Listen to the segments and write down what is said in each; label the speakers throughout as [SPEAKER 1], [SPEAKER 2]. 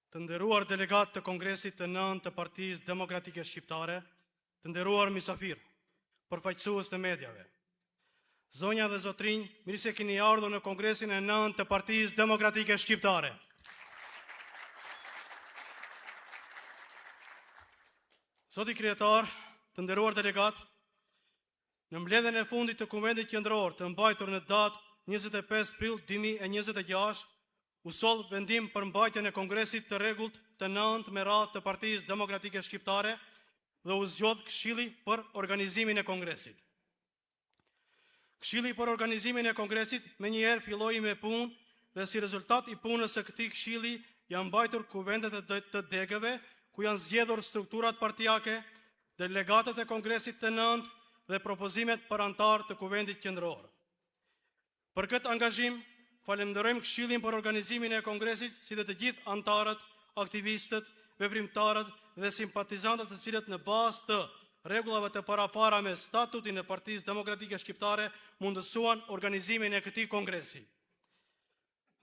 [SPEAKER 1] Të nderuar delegat të Kongresit të 9 të Partisë Demokratike Shqiptare, të nderuar mysafirë, përfaqësues të mediave. Zonja dhe zotrinj, mirë se keni ardhur në Kongresin e 9 të Partisë Demokratike Shqiptare. Zoti kryetar, të nderuar delegat, në mbledhjen e fundit të Kuvendit Qendror të mbajtur në datë 25 prill 2026, u soll vendim për mbajtjen e Kongresit të rregullt të 9 me radhë të Partisë Demokratike Shqiptare dhe u zgjodh Këshilli për organizimin e Kongresit. Këshilli për organizimin e Kongresit menjëherë filloi me punë dhe si rezultat i punës së këtij këshilli janë mbajtur kuvendet të degëve ku janë zgjedhur strukturat partijake, delegatët e Kongresit të 9 dhe propozimet për antar të Kuvendit Qendror. Për këtë angazhim, falenderojmë Këshillin për organizimin e Kongresit, si dhe të gjithë antarët, aktivistët, veprimtarët dhe simpatizantët të cilët në bazë të rregullave të parapara me statutin e Partisë Demokratike Shqiptare mundësuan organizimin e këtij kongresi.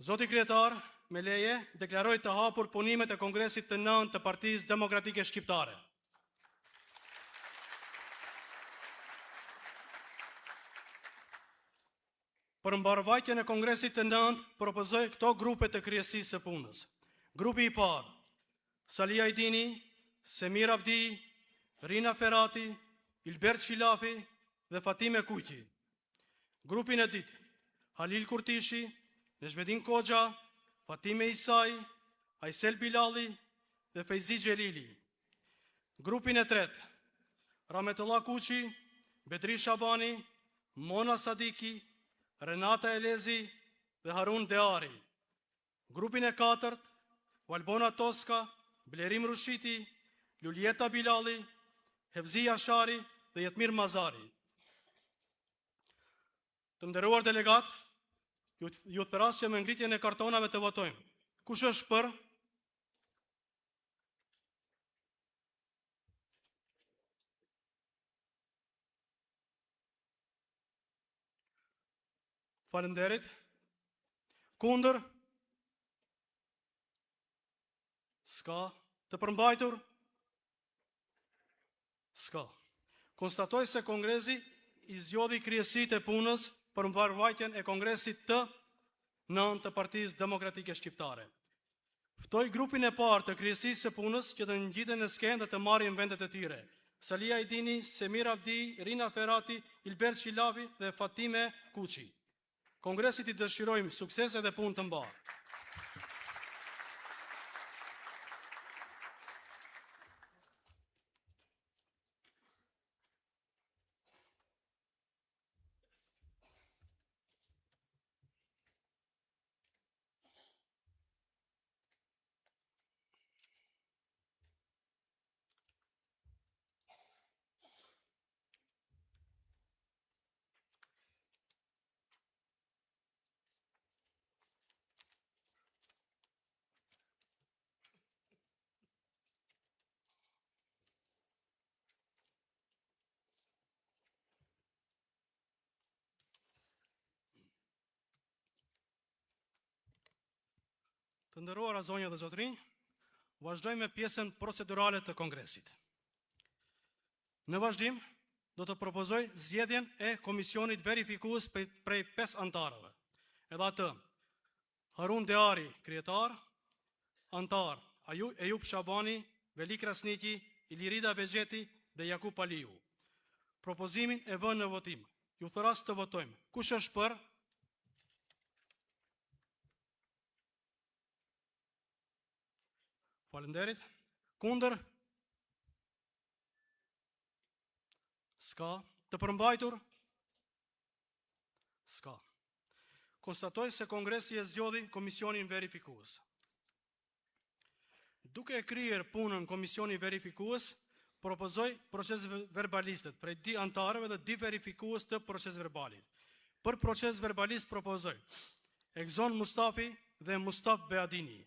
[SPEAKER 1] Zoti kryetar, me leje, deklaroj të hapur punimet e Kongresit të 9 të Partisë Demokratike Shqiptare. Për mbarvajtjen e Kongresit të 9, propozoj këto grupe të kryesisë së punës. Grupi i parë: Salia Ajdini, Semir Abdi, Rina Ferati, Ilber Qilafi dhe Fatime Kuqi. Grupin e dytë: Halil Kurtishi, Nezhmedin Koxha, Fatime Isaj, Aysel Bilali dhe Fejzi Xhelili. Grupin e tretë: Rametullah Kuqi, Bedri Shabani, Mona Sadiki, Renata Elezi dhe Harun Deari. Grupin e katërt: Valbona Toska, Blerim Rushiti, Luljeta Bilali, Hevzi Ashari dhe Jetmir Mazari. Të nderuar delegat, ju thras që me ngritjen e kartonave të votojmë. Kush është për? Faleminderit. Kundër? Ska. Të përmbajtur? Ska. Konstatoj se Kongresi i zgjodhi kryesitë e punës për mbarvajtjen e Kongresit të 9 të Partisë Demokratike Shqiptare. Ftoj grupin e parë të kryesisë së punës që të ngjiten në skenë dhe të marrin vendet e tyre. Salia Ajdini, Semir Abdi, Rina Ferati, Ilber Qilafi dhe Fatime Kuqi. Kongresit i dëshirojmë sukses dhe punë të mbarë. Të nderuara zonja dhe zotrinj, vazhdojmë me pjesën procedurale të Kongresit. Në vazhdim, do të propozoj zgjedhjen e komisionit verifikues prej 5 antarëve. Edhe atë: Harun Deari, kryetar; antar: Ejup Shabani, Veli Krasniki, Ilirida Bexheti dhe Jakub Aliu. Propozimin e vënë në votim. Ju thras të votojmë. Kush është për? Faleminderit. Kundër? Ska. Të përmbajtur? Ska. Konstatoj se Kongresi e zgjodhi komisionin verifikues. Duke e kryer punën komisioni verifikues, propozoj proces verbalistët prej 2 antarëve dhe 2 verifikues të proces verbalit. Për proces verbalist propozoj Egzon Mustafi dhe Mustaf Beadini.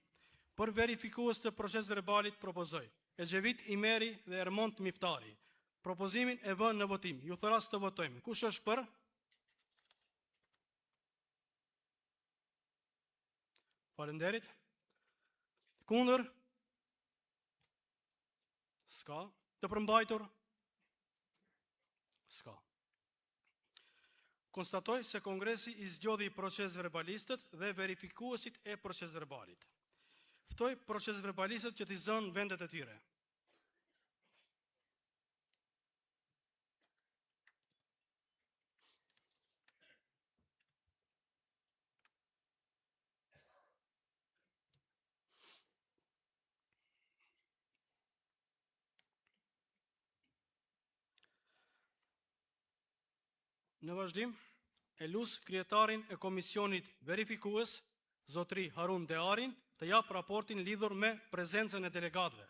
[SPEAKER 1] Për verifikues të proces verbalit propozoj Ezhevit Imeri dhe Ermont Miftari. Propozimin e vënë në votim. Ju thras të votojmë. Kush është për? Faleminderit. Kundër? S'ka. Të përmbajtur? S'ka. Konstatoj se Kongresi i zgjodhi proces verbalistët dhe verifikuesit e proces verbalit. Ftoj proces verbalistët që t'i zënë vendet e tyre. Në vazhdim, e lus kryetarin e komisionit verifikues, zotri Harun Dearin, të jap raportin lidhur me prezencën e delegatëve.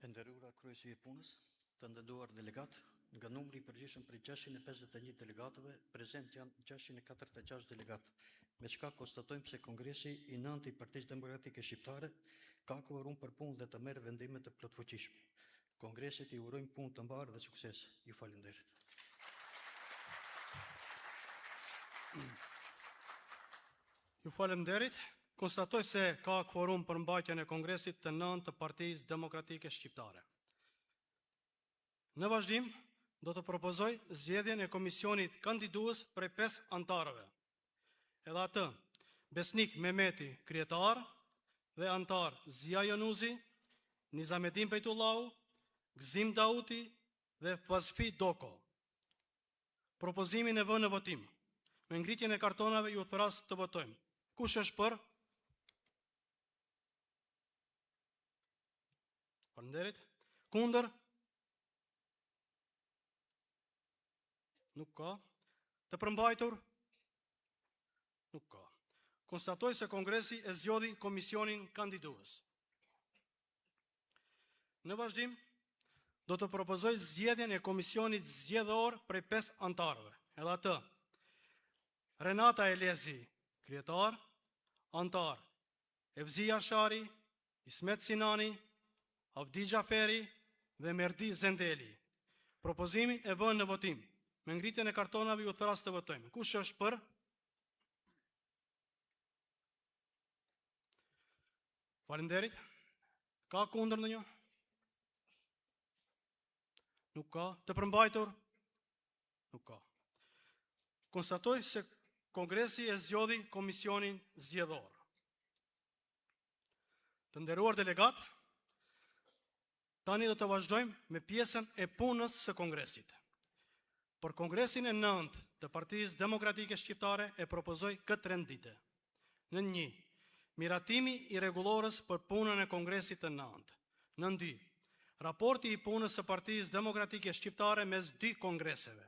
[SPEAKER 2] E nderuara kryesi i punës, të nderuar delegat, nga numri i përgjithshëm prej 651 delegatëve, prezent janë 646 delegatë, me çka konstatojmë se Kongresi i 9 i Partisë Demokratike Shqiptare ka kvorum për punë dhe të merr vendime të plotfuqishme. Kongresit i urojmë punë të mbarë dhe sukses. Ju falenderit.
[SPEAKER 1] Ju falenderit. Konstatoj se ka kvorum për mbajtjen e Kongresit të 9 të Partisë Demokratike Shqiptare. Në vazhdim, do të propozoj zgjedhjen e komisionit kandidues prej 5 antarëve. Edhe atë, Besnik Mehmeti, kryetar, dhe antar Zia Jonuzi, Nizamedin Bejtullahu, Gzim Dauti dhe Fazfi Doko. Propozimin e vënë në votim. Me ngritjen e kartonave ju thras të votojmë. Kush është për? Falenderit. Kundër? Nuk ka. Të përmbajtur? Nuk ka. Konstatoj se Kongresi e zgjodhi komisionin kandidues. Në vazhdim, do të propozoj zgjedhjen e komisionit zgjedhor prej 5 antarëve. Edhe atë, Renata Elezi, kryetar, antar Evzia Shari, Ismet Sinani, Avdi Gjaferi dhe Merdi Zendeli. Propozimin e vënë në votim. Me ngritjen e kartonave ju thras të votojmë. Kush është për? Falenderit. Ka kundër ndonjë? Nuk ka. Të përmbajtur? Nuk ka. Konstatoj se Kongresi e zgjodhi komisionin zgjedhor. Të nderuar delegat, tani do të vazhdojmë me pjesën e punës së Kongresit. Për Kongresin e 9 të Partisë Demokratike Shqiptare e propozoj këtë rendite. Në 1, miratimi i rregullorës për punën e Kongresit të 9. Në 2, raporti i punës së Partisë Demokratike Shqiptare mes 2 kongreseve.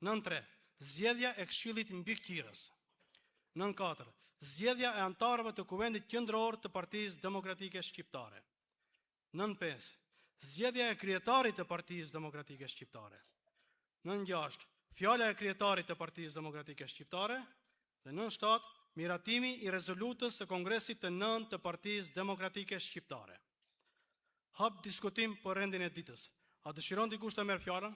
[SPEAKER 1] Në 3, zgjedhja e Këshillit Mbikëqyrës. Në 4, zgjedhja e antarëve të Kuvendit Qendror të Partisë Demokratike Shqiptare. Në 5, zgjedhja e kryetarit të Partisë Demokratike Shqiptare. Në 6, fjala e kryetarit të Partisë Demokratike Shqiptare. Dhe në 7, miratimi i rezolutës së Kongresit të 9 të Partisë Demokratike Shqiptare. Hap diskutim për rendin e ditës. A dëshiron dikush të merr fjalën?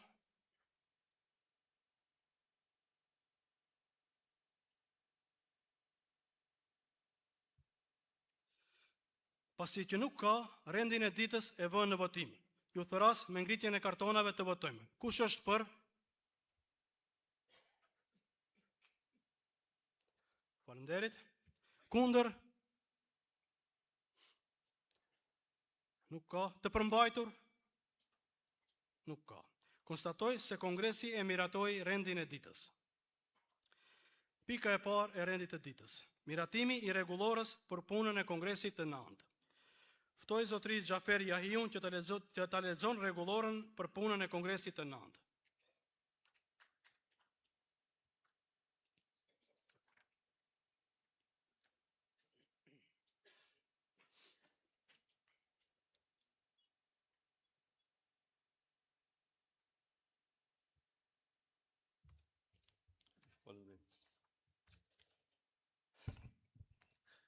[SPEAKER 1] Pasi që nuk ka, rendin e ditës e vënë në votim. Ju thëras me ngritjen e kartonave të votojmë. Kush është për? Falenderit. Kundër? Nuk ka. Të përmbajtur? Nuk ka. Konstatoj se Kongresi e miratoi rendin e ditës. Pika e parë e rendit të ditës. Miratimi i rregullorës për punën e Kongresit të 9. Ftoj zotri Xhafer Yahiun që të lexon rregullorën për punën e Kongresit të 9.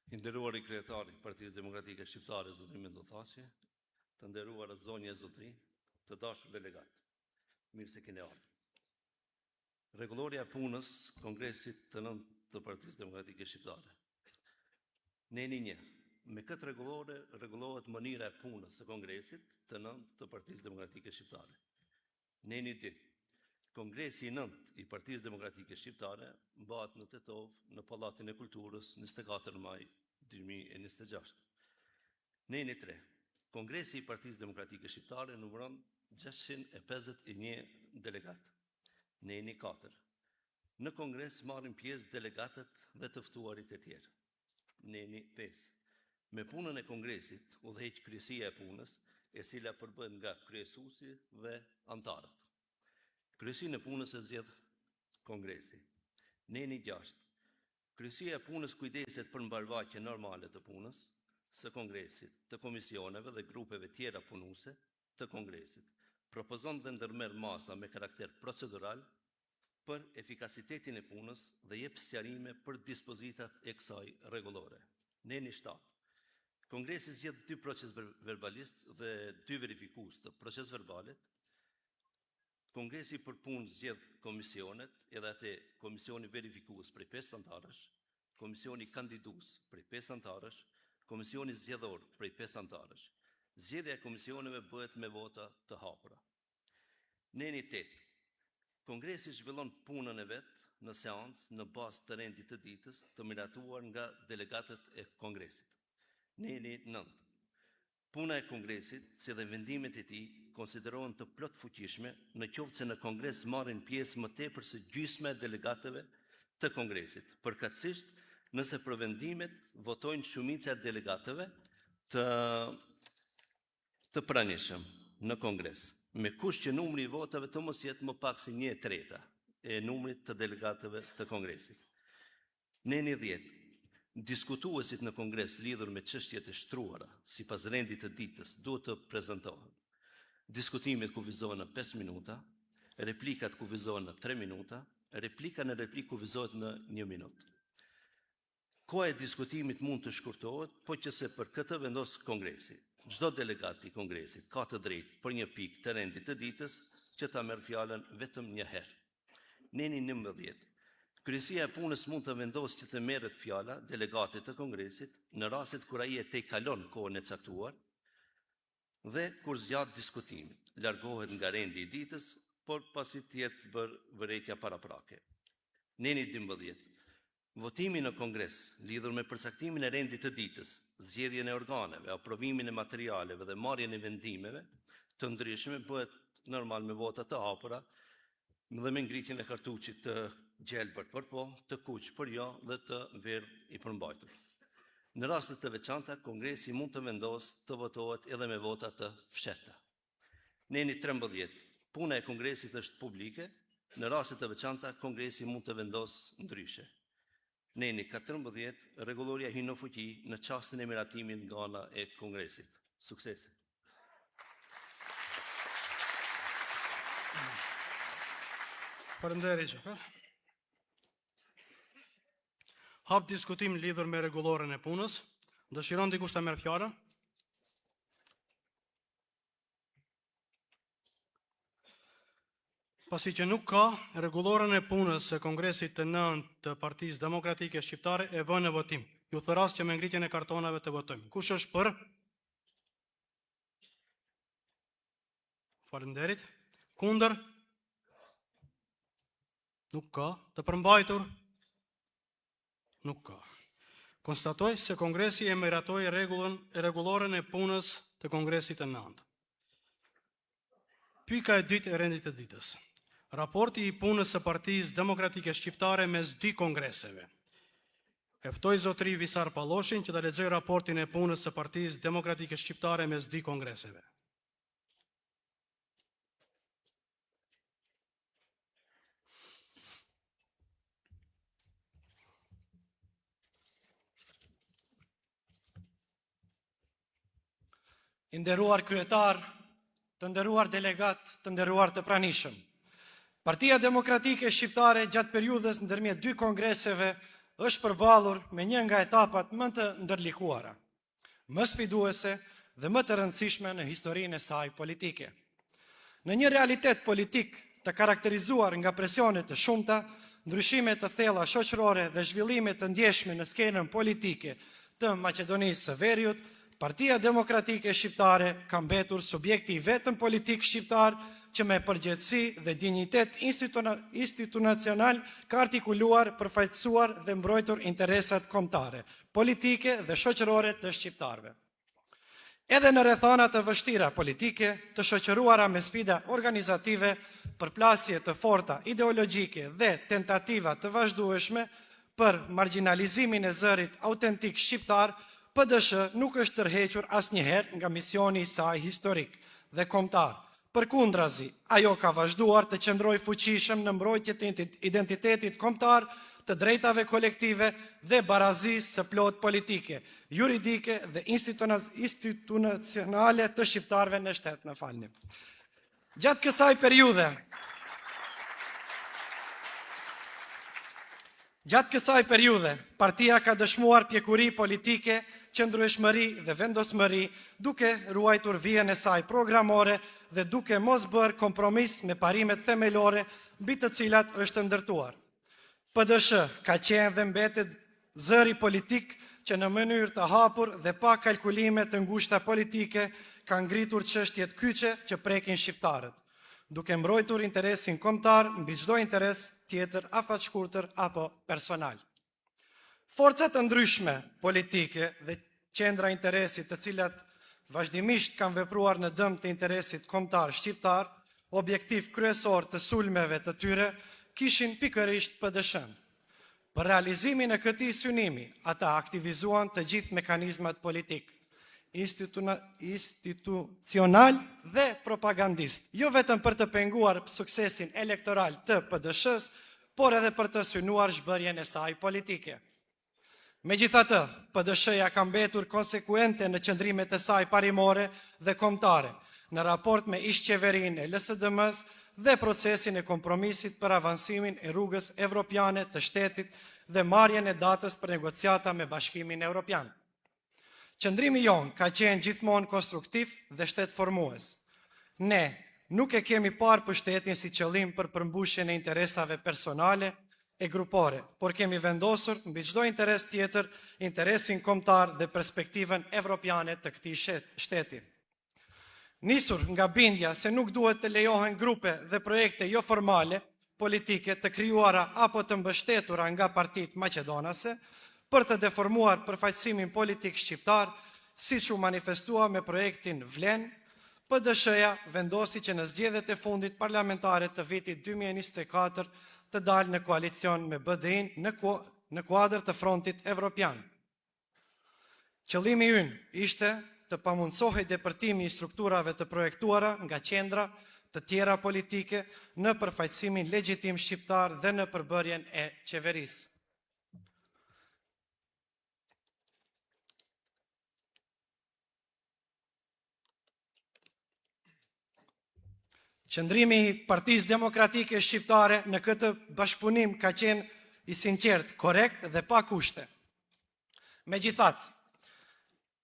[SPEAKER 3] I nderuari kryetari i Partisë Demokratike Shqiptare, zotëri Mendothaqi, të nderuara zonja e zotëri, të dashur delegat. Mirë se keni ardhur. Rregullorja e punës Kongresit të 9 të Partisë Demokratike Shqiptare. Neni 1. Me këtë rregullore rregullohet mënyra e punës së Kongresit të 9 të Partisë Demokratike Shqiptare. Neni 2. Kongresi i 9 i Partisë Demokratike Shqiptare bëhet në Tetov në Pallatin e Kulturës 24 maj 2026. Neni 3. Kongresi i Partisë Demokratike Shqiptare numëron 651 delegat. Neni 4. Në kongres marrin pjesë delegatët dhe të ftuarit e tjerë. Neni 5. Me punën e kongresit udhëheq kryesia e punës, e cila përbëhet nga kryesuesi dhe antarët. Kryesinë e punës e zgjedh kongresi. Neni 6. Kryesia e punës kujdeset për mbarvaqje normale të punës së kongresit, të komisioneve dhe grupeve tjera punuese të kongresit. Propozon dhe ndërmerr masa me karakter procedural për efikasitetin e punës dhe jep sqarime për dispozitat e kësaj rregullore. Neni 7. Kongresi zgjedh 2 proces verbalist dhe 2 verifikues të proces verbalit. Kongresi për punë zgjedh komisionet, edhe atë komisioni verifikues prej 5 antarësh, komisioni kandidues prej 5 antarësh, komisioni zgjedhor prej 5 antarësh. Zgjedhja e komisioneve bëhet me vota të hapura. Neni 8. Kongresi zhvillon punën e vet në seancë në bazë të rendit të ditës të miratuar nga delegatët e kongresit. Neni 9. Puna e kongresit, si dhe vendimet e tij, konsiderohen të plot fuqishme në qoftë se në kongres marrin pjesë më tepër se gjysma e delegatëve të kongresit, përkatësisht nëse për vendimet votojnë shumica e delegatëve të pranishëm në kongres, me kusht që numri i votave të mos jetë më pak se 1/3 e numrit të delegatëve të kongresit. Neni 10. Diskutuesit në kongres lidhur me çështjet e shtruara sipas rendit të ditës duhet të prezantohen. Diskutimet kufizohen në 5 minuta, replikat kufizohen në 3 minuta, replika në replikë kufizohet në 1 minutë. Koha e diskutimit mund të shkurtohet, po që se për këtë vendos kongresi. Çdo delegat i kongresit ka të drejtë për 1 pikë të rendit të ditës që ta merr fjalën vetëm 1 herë. Neni 11. Kryesia e punës mund të vendosë që të merret fjala delegatit të kongresit në rastet kur ai e tejkalon kohën e caktuar dhe kur zgjat diskutimit, largohet nga rendi i ditës, por pasi të jetë bërë vërejtja paraprake. Neni 12. Votimi në kongres lidhur me përcaktimin e rendit të ditës, zgjedhjen e organeve, aprovimin e materialeve dhe marrjen e vendimeve të ndryshme bëhet normal me vota të hapura dhe me ngritjen e kartuçit të gjelbërt për po, të kuq për jo dhe të verdh i përmbajtur. Në rastet të veçanta, kongresi mund të vendosë të votohet edhe me vota të fshehta. Neni 13. Puna e kongresit është publike, në rastet të veçanta, kongresi mund të vendosë ndryshe. Neni 14. Rregulloria hyn në fuqi në çastin e miratimit nga ana e kongresit. Suksese.
[SPEAKER 1] Faleminderit, shofer. Hap diskutim lidhur me rregulloren e punës. Dëshiron dikush ta merr fjalën? Pasi që nuk ka, rregulloren e punës së Kongresit të 9 të Partisë Demokratike Shqiptare e vënë në votim. Ju thëras që me ngritjen e kartonave të votojmë. Kush është për? Faleminderit. Kundër? Nuk ka. Të përmbajtur? Nuk ka. Konstatoj se Kongresi e miratoi rregulloren e punës të Kongresit të 9. Pyka e dytë e rendit të ditës. Raporti i punës së Partisë Demokratike Shqiptare mes 2 kongreseve. E ftoj zotëri Visar Palloshin që ta lexoj raportin e punës së Partisë Demokratike Shqiptare mes 2 kongreseve.
[SPEAKER 4] I nderuar kryetar, të nderuar delegat, të nderuar të pranishëm. Partia Demokratike Shqiptare gjatë periudhës ndërmjet 2 kongreseve është përballur me një nga etapat më të ndërlikuara, më sfiduese dhe më të rëndësishme në historinë e saj politike. Në një realitet politik të karakterizuar nga presione të shumta, ndryshime të thella shoqërore dhe zhvillime të ndjeshme në skenën politike të Maqedonisë së Veriut, Partia Demokratike Shqiptare ka mbetur subjekti i vetëm politik shqiptar që me përgjegjësi dhe dinjitet institucional ka artikuluar, përfaqësuar dhe mbrojtur interesat kombëtare, politike dhe shoqërore të shqiptarëve. Edhe në rrethana të vështira politike, të shoqëruara me sfida organizative, përplasje të forta ideologjike dhe tentativa të vazhdueshme për marginalizimin e zërit autentik shqiptar, PDSH nuk është tërhequr asnjëherë nga misioni i saj historik dhe kombëtar. Përkundrazi, ajo ka vazhduar të qëndrojë fuqishëm në mbrojtje të identitetit kombëtar, të drejtave kolektive dhe barazisë së plot politike, juridike dhe institucionale të shqiptarëve në shtet, më falni. Gjatë kësaj periudhe, partia ka dëshmuar pjekuri politike, qëndrueshmëri dhe vendosmëri, duke ruajtur vijën e saj programore dhe duke mos bërë kompromis me parimet themelore mbi të cilat është ndërtuar. PDSH ka qenë dhe mbetet zëri politik që në mënyrë të hapur dhe pa kalkulime të ngushta politike ka ngritur çështjet kyçe që prekin shqiptarët, duke mbrojtur interesin kombëtar mbi çdo interes tjetër afatshkurtër apo personal. Forcat të ndryshme politike dhe qendra interesit të cilat vazhdimisht kanë vepruar në dëm të interesit kombëtar shqiptar, objektiv kryesor të sulmeve të tyre, kishin pikërisht PDSH-n. Për realizimin e këtij synimi, ata aktivizuan të gjithë mekanizmat politik, institucional dhe propagandist, jo vetëm për të penguar suksesin elektoral të PDSH-s, por edhe për të synuar zhbërjen e saj politike. Megjithatë, PDSH-ja ka mbetur konsekuente në qëndrimet e saj parimore dhe kombëtare, në raport me ish-qeverinë e LSDM-s dhe procesin e kompromisit për avansimin e rrugës evropiane të shtetit dhe marrjen e datës për negociata me Bashkimin Evropian. Qëndrimi jon ka qenë gjithmonë konstruktiv dhe shtetformues. Ne nuk e kemi parë pushtetin si qëllim për përmbushjen e interesave personale e grupore, por kemi vendosur mbi çdo interes tjetër interesin kombëtar dhe perspektivën evropiane të këtij shteti. Nisur nga bindja se nuk duhet të lejohen grupe dhe projekte jo formale, politike të krijuara apo të mbështetura nga partitë maqedonase, për të deformuar përfaqësimin politik shqiptar, siç u manifestua me projektin Vlen, PDSH-ja vendosi që në zgjedhjet e fundit parlamentare të vitit 2024 të dalë në koalicion me BDI-n në kuadër të frontit evropian. Qëllimi ynë ishte të pamundsohej depërtimi i strukturave të projektuara nga qendra të tjera politike në përfaqësimin legjitim shqiptar dhe në përbërjen e qeverisë. Qëndrimi i Partisë Demokratike Shqiptare në këtë bashkëpunim ka qenë i sinqert, korrekt dhe pa kushte. Megjithatë,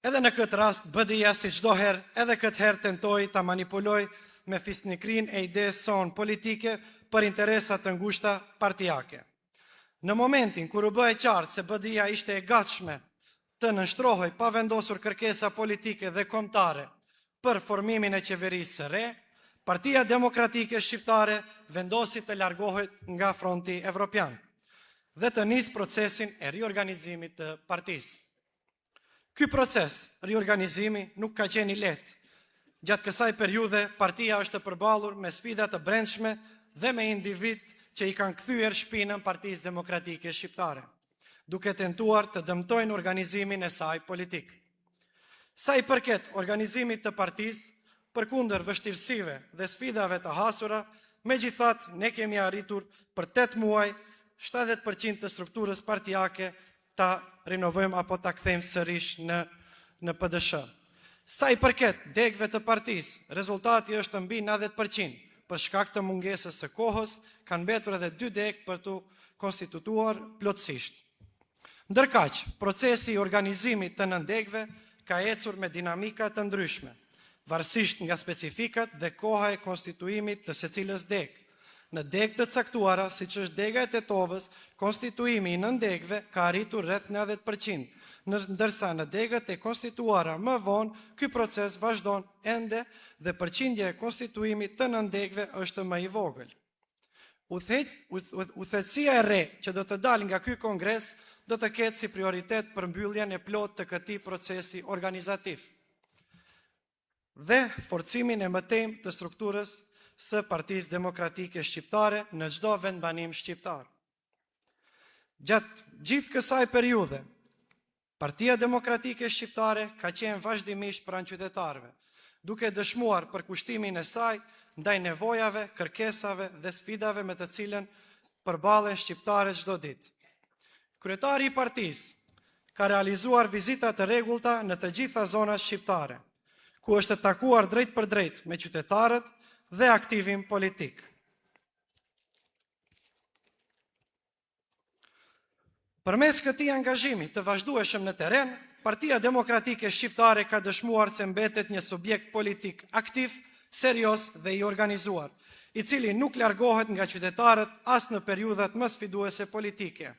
[SPEAKER 4] edhe në këtë rast, BDI-ja si çdo herë, edhe këtë herë tentoi ta manipuloj me fisnikrin e idesë son politike për interesa të ngushta partijake. Në momentin kur u bë e qartë se BDI-ja ishte e gatshme të nënshtrohej pa vendosur kërkesa politike dhe kombëtare për formimin e qeverisë së re, Partia Demokratike Shqiptare vendosi të largohet nga fronti evropian dhe të nisë procesin e riorganizimit të partisë. Ky proces, riorganizimi, nuk ka qenë i lehtë. Gjatë kësaj periudhe, partia është përballur me sfida të brendshme dhe me individ që i kanë kthyer shpinën Partisë Demokratike Shqiptare, duke tentuar të dëmtojnë organizimin e saj politik. Sa i përket organizimit të partisë, përkundër vështirësive dhe sfidave të hasura, megjithatë ne kemi arritur për 8 muaj 70% të strukturës partijake ta rinovojmë apo ta kthejmë sërish në PDSH. Sa i përket degëve të partisë, rezultati është mbi 90%. Për shkak të mungesës së kohës, kanë mbetur edhe 2 degë për të konstitutuar plotësisht. Ndërkaq, procesi i organizimit të nëndegve ka ecur me dinamika të ndryshme, varësisht nga specifikat dhe koha e konstituimit të secilës degë. Në degë të caktuara, siç është dega e Tetovës, konstituimi i nëndegve ka arritur rreth 90%, ndërsa në degët e konstituara më vonë, ky proces vazhdon ende dhe përqindja e konstituimit të nëndegve është më i vogël. Udhëheqësia e re që do të dalë nga ky kongres do të ketë si prioritet përmbylljen e plotë të këtij procesi organizativ dhe forcimin e mëtejmë të strukturës së Partisë Demokratike Shqiptare në çdo vendbanim shqiptar. Gjatë gjithë kësaj periudhe, Partia Demokratike Shqiptare ka qenë vazhdimisht pranë qytetarëve, duke dëshmuar përkushtimin e saj ndaj nevojave, kërkesave dhe sfidave me të cilën përballen shqiptarët çdo ditë. Kryetari i partisë ka realizuar vizita të rregullta në të gjitha zonat shqiptare, ku është takuar drejt për drejt me qytetarët dhe aktivin politik. Përmes këtij angazhimi të vazhdueshëm në terren, Partia Demokratike Shqiptare ka dëshmuar se mbetet një subjekt politik aktiv, serioz dhe i organizuar, i cili nuk largohet nga qytetarët as në periudhat më sfiduese politike.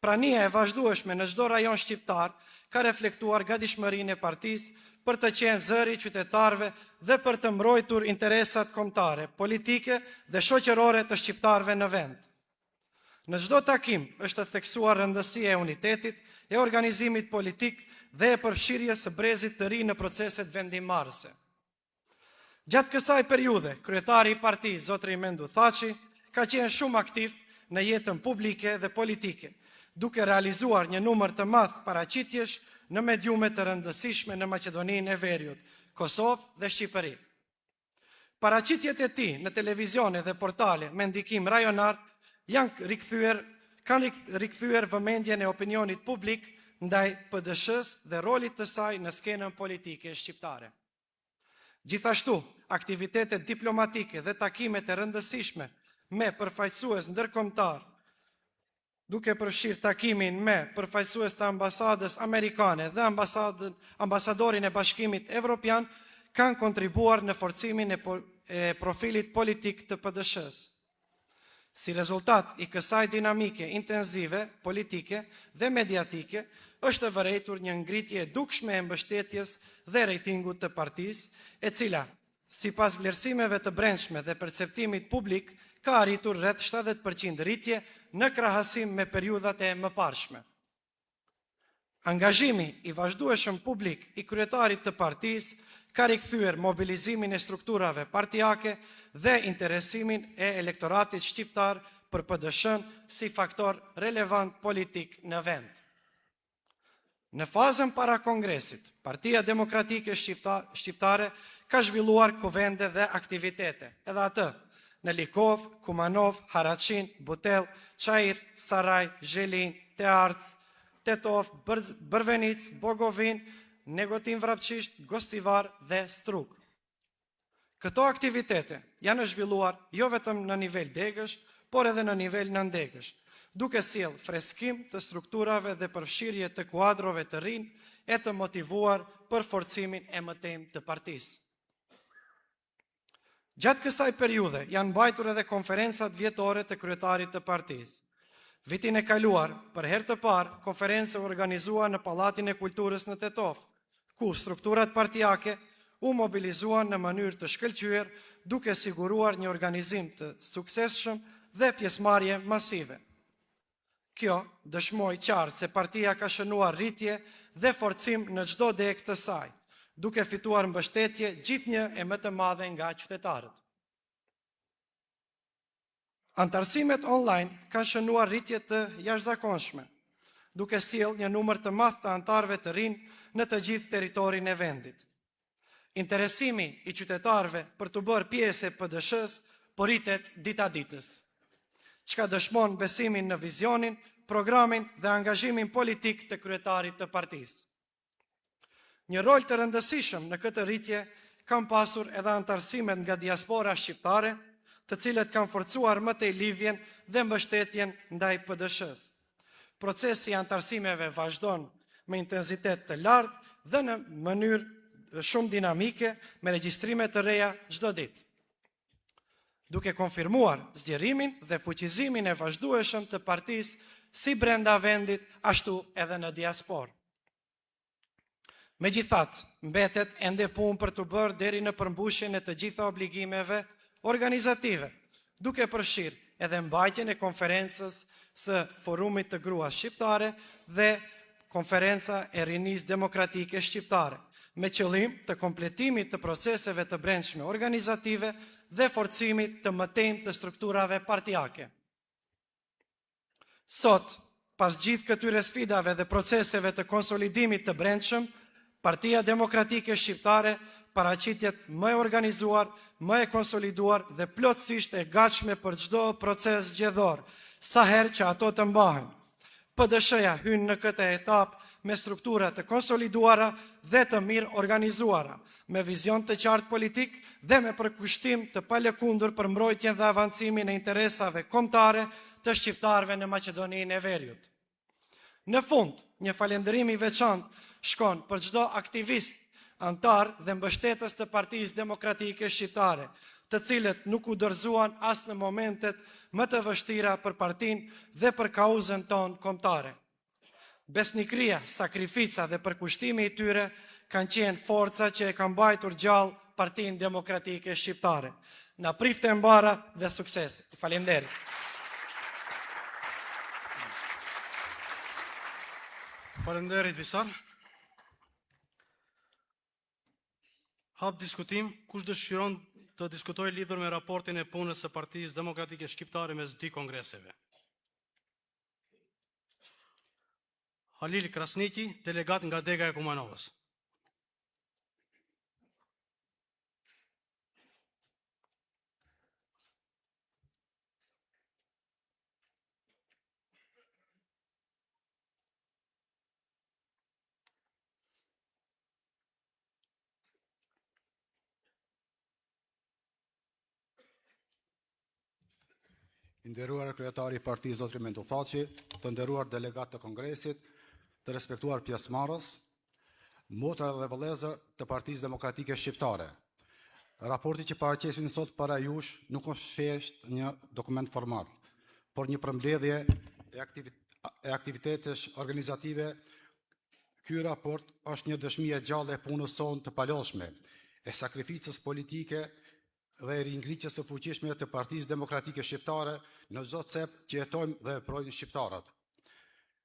[SPEAKER 4] Prania e vazhdueshme në çdo rajon shqiptar ka reflektuar gatishmërinë e partisë për të qenë zëri i qytetarëve dhe për të mbrojtur interesat kombëtare, politike dhe shoqërore të shqiptarëve në vend. Në çdo takim është theksuar rëndësia e unitetit, e organizimit politik dhe e përfshirjes së brezit të ri në proceset vendimmarrëse. Gjatë kësaj periudhe, kryetari i partisë, zotëri Mendu Thaçi, ka qenë shumë aktiv në jetën publike dhe politike, duke realizuar një numër të madh paraqitjesh në mediume të rëndësishme në Maqedoninë e Veriut, Kosovë dhe Shqipëri. Paraqitjet e tij në televizione dhe portale me ndikim rajonar kanë rikthyer vëmendjen e opinionit publik ndaj PD-s-së dhe rolit të saj në skenën politike shqiptare. Gjithashtu, aktivitetet diplomatike dhe takimet e rëndësishme me përfaqësues ndërkombëtar, duke përfshirë takimin me përfaqësues të ambasadës amerikane dhe ambasadorin e Bashkimit Evropian, kanë kontribuar në forcimin e profilit politik të PD-s-së. Si rezultat i kësaj dinamike intenzive, politike dhe mediatike, është vërejtur një ngritje e dukshme e mbështetjes dhe rejtingut të partisë, e cila, sipas vlerësimeve të brendshme dhe perceptimit publik, ka arritur rreth 70% rritje në krahasim me periudhat e mëparshme. Angazhimi i vazhdueshëm publik i kryetarit të partisë ka rikthyer mobilizimin e strukturave partijake dhe interesimin e elektoratit shqiptar për PD-s-n si faktor relevant politik në vend. Në fazën para kongresit, Partia Demokratike Shqiptare ka zhvilluar kuvende dhe aktivitete, edhe atë në Likov, Kumanov, Haraçin, Butel, Çajir, Saraj, Zhelin, Tearc, Tetov, Bërvenic, Bogovin, Negotin Vrapçisht, Gostivar dhe Strug. Këto aktivitete janë zhvilluar jo vetëm në nivel degësh, por edhe në nivel nëndegësh, duke sjellë freskim të strukturave dhe përfshirje të kuadrove të rinj e të motivuar për forcimin e mëtejmë të partisë. Gjatë kësaj periudhe janë mbajtur edhe konferencat vjetore të kryetarit të partisë. Vitin e kaluar, për herë të parë, konferenca u organizua në Pallatin e Kulturës në Tetov, ku strukturat partijake u mobilizuan në mënyrë të shkëlqyer, duke siguruar një organizim të suksesshëm dhe pjesëmarrje masive. Kjo dëshmoi qartë se partia ka shënuar rritje dhe forcim në çdo degë të saj, duke fituar mbështetje gjithnjë e më të madhe nga qytetarët. Antarësimet online kanë shënuar rritje të jashtëzakonshme, duke sjellë një numër të madh të antarëve të rinj në të gjithë territorin e vendit. Interesimi i qytetarëve për të bërë pjesë e PD-s-së po rritet dita ditës, çka dëshmon besimin në vizionin, programin dhe angazhimin politik të kryetarit të partisë. Një rol të rëndësishëm në këtë rritje kanë pasur edhe antarësimet nga diaspora shqiptare, të cilët kanë forcuar më tej lidhjen dhe mbështetjen ndaj PD-s-së. procesi i antarësimeve vazhdon me intensitet të lartë dhe në mënyrë shumë dinamike me regjistrime të reja çdo ditë, duke konfirmuar zgjerimin dhe fuqizimin e vazhdueshëm të partisë si brenda vendit, ashtu edhe në diasporë. Megjithatë, mbetet ende punë për të bërë deri në përmbushjen e të gjitha obligimeve organizative, duke përfshirë edhe mbajtjen e konferencës së Forumit të Gruas Shqiptare dhe Konferenca e Rinisë Demokratike Shqiptare, me qëllim të kompletimit të proceseve të brendshme organizative dhe forcimit të mëtejmë të strukturave partijake. Sot, pas gjithë këtyre sfidave dhe proceseve të konsolidimit të brendshëm, Partia Demokratike Shqiptare paraqitet më e organizuar, më e konsoliduar dhe plotësisht e gatshme për çdo proces zgjedhor, sa herë që ato të mbahen. PDSH-ja hyn në këtë etapë me struktura të konsoliduara dhe të mirë organizuara, me vizion të qartë politik dhe me përkushtim të palëkundur për mbrojtjen dhe avancimin e interesave kombëtare të shqiptarëve në Maqedoninë e Veriut. Në fund, një falënderim i veçantë shkon për çdo aktivist, antar dhe mbështetës të Partisë Demokratike Shqiptare, të cilët nuk u dorëzuan as në momentet më të vështira për partinë dhe për kauzën tonë kombëtare. Besnikëria, sakrifica dhe përkushtimi i tyre kanë qenë forca që e kanë mbajtur gjallë Partinë Demokratike Shqiptare. Na prifte mbara dhe sukses. Faleminderit.
[SPEAKER 1] Faleminderit Visar. Hap diskutim, kush dëshiron të diskutojë lidhur me raportin e punës së Partisë Demokratike Shqiptare mes dy kongreseve. Halil Krasniki, delegat nga Dega e Kumanovës.
[SPEAKER 5] I nderuar kryetari i partisë zotri Mendu Thaçi, të nderuar delegat të Kongresit, të respektuar pjesëmarrës, motra dhe vëllezër të Partisë Demokratike Shqiptare. Raporti që paraqesim sot para jush nuk është thjesht një dokument formal, por një përmbledhje e aktivitetesh organizative. Ky raport është një dëshmi e gjallë e punës sonë të palodhshme, e sakrificës politike dhe ringritjes së fuqishme të Partisë Demokratike Shqiptare në çdo cep që jetojmë dhe veprojnë shqiptarët.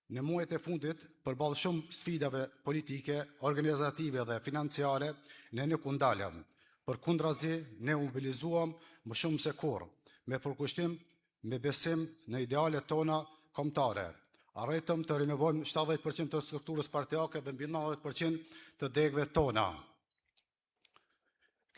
[SPEAKER 5] Në muajt e fundit, përballë shumë sfidave politike, organizative dhe financiare, ne nuk u ndalëm. Përkundrazi, ne u mobilizuam më shumë se kurrë, me përkushtim, me besim në idealet tona kombëtare. Arritëm të rinovojmë 70% të strukturës partijake dhe mbi 90% të degëve tona.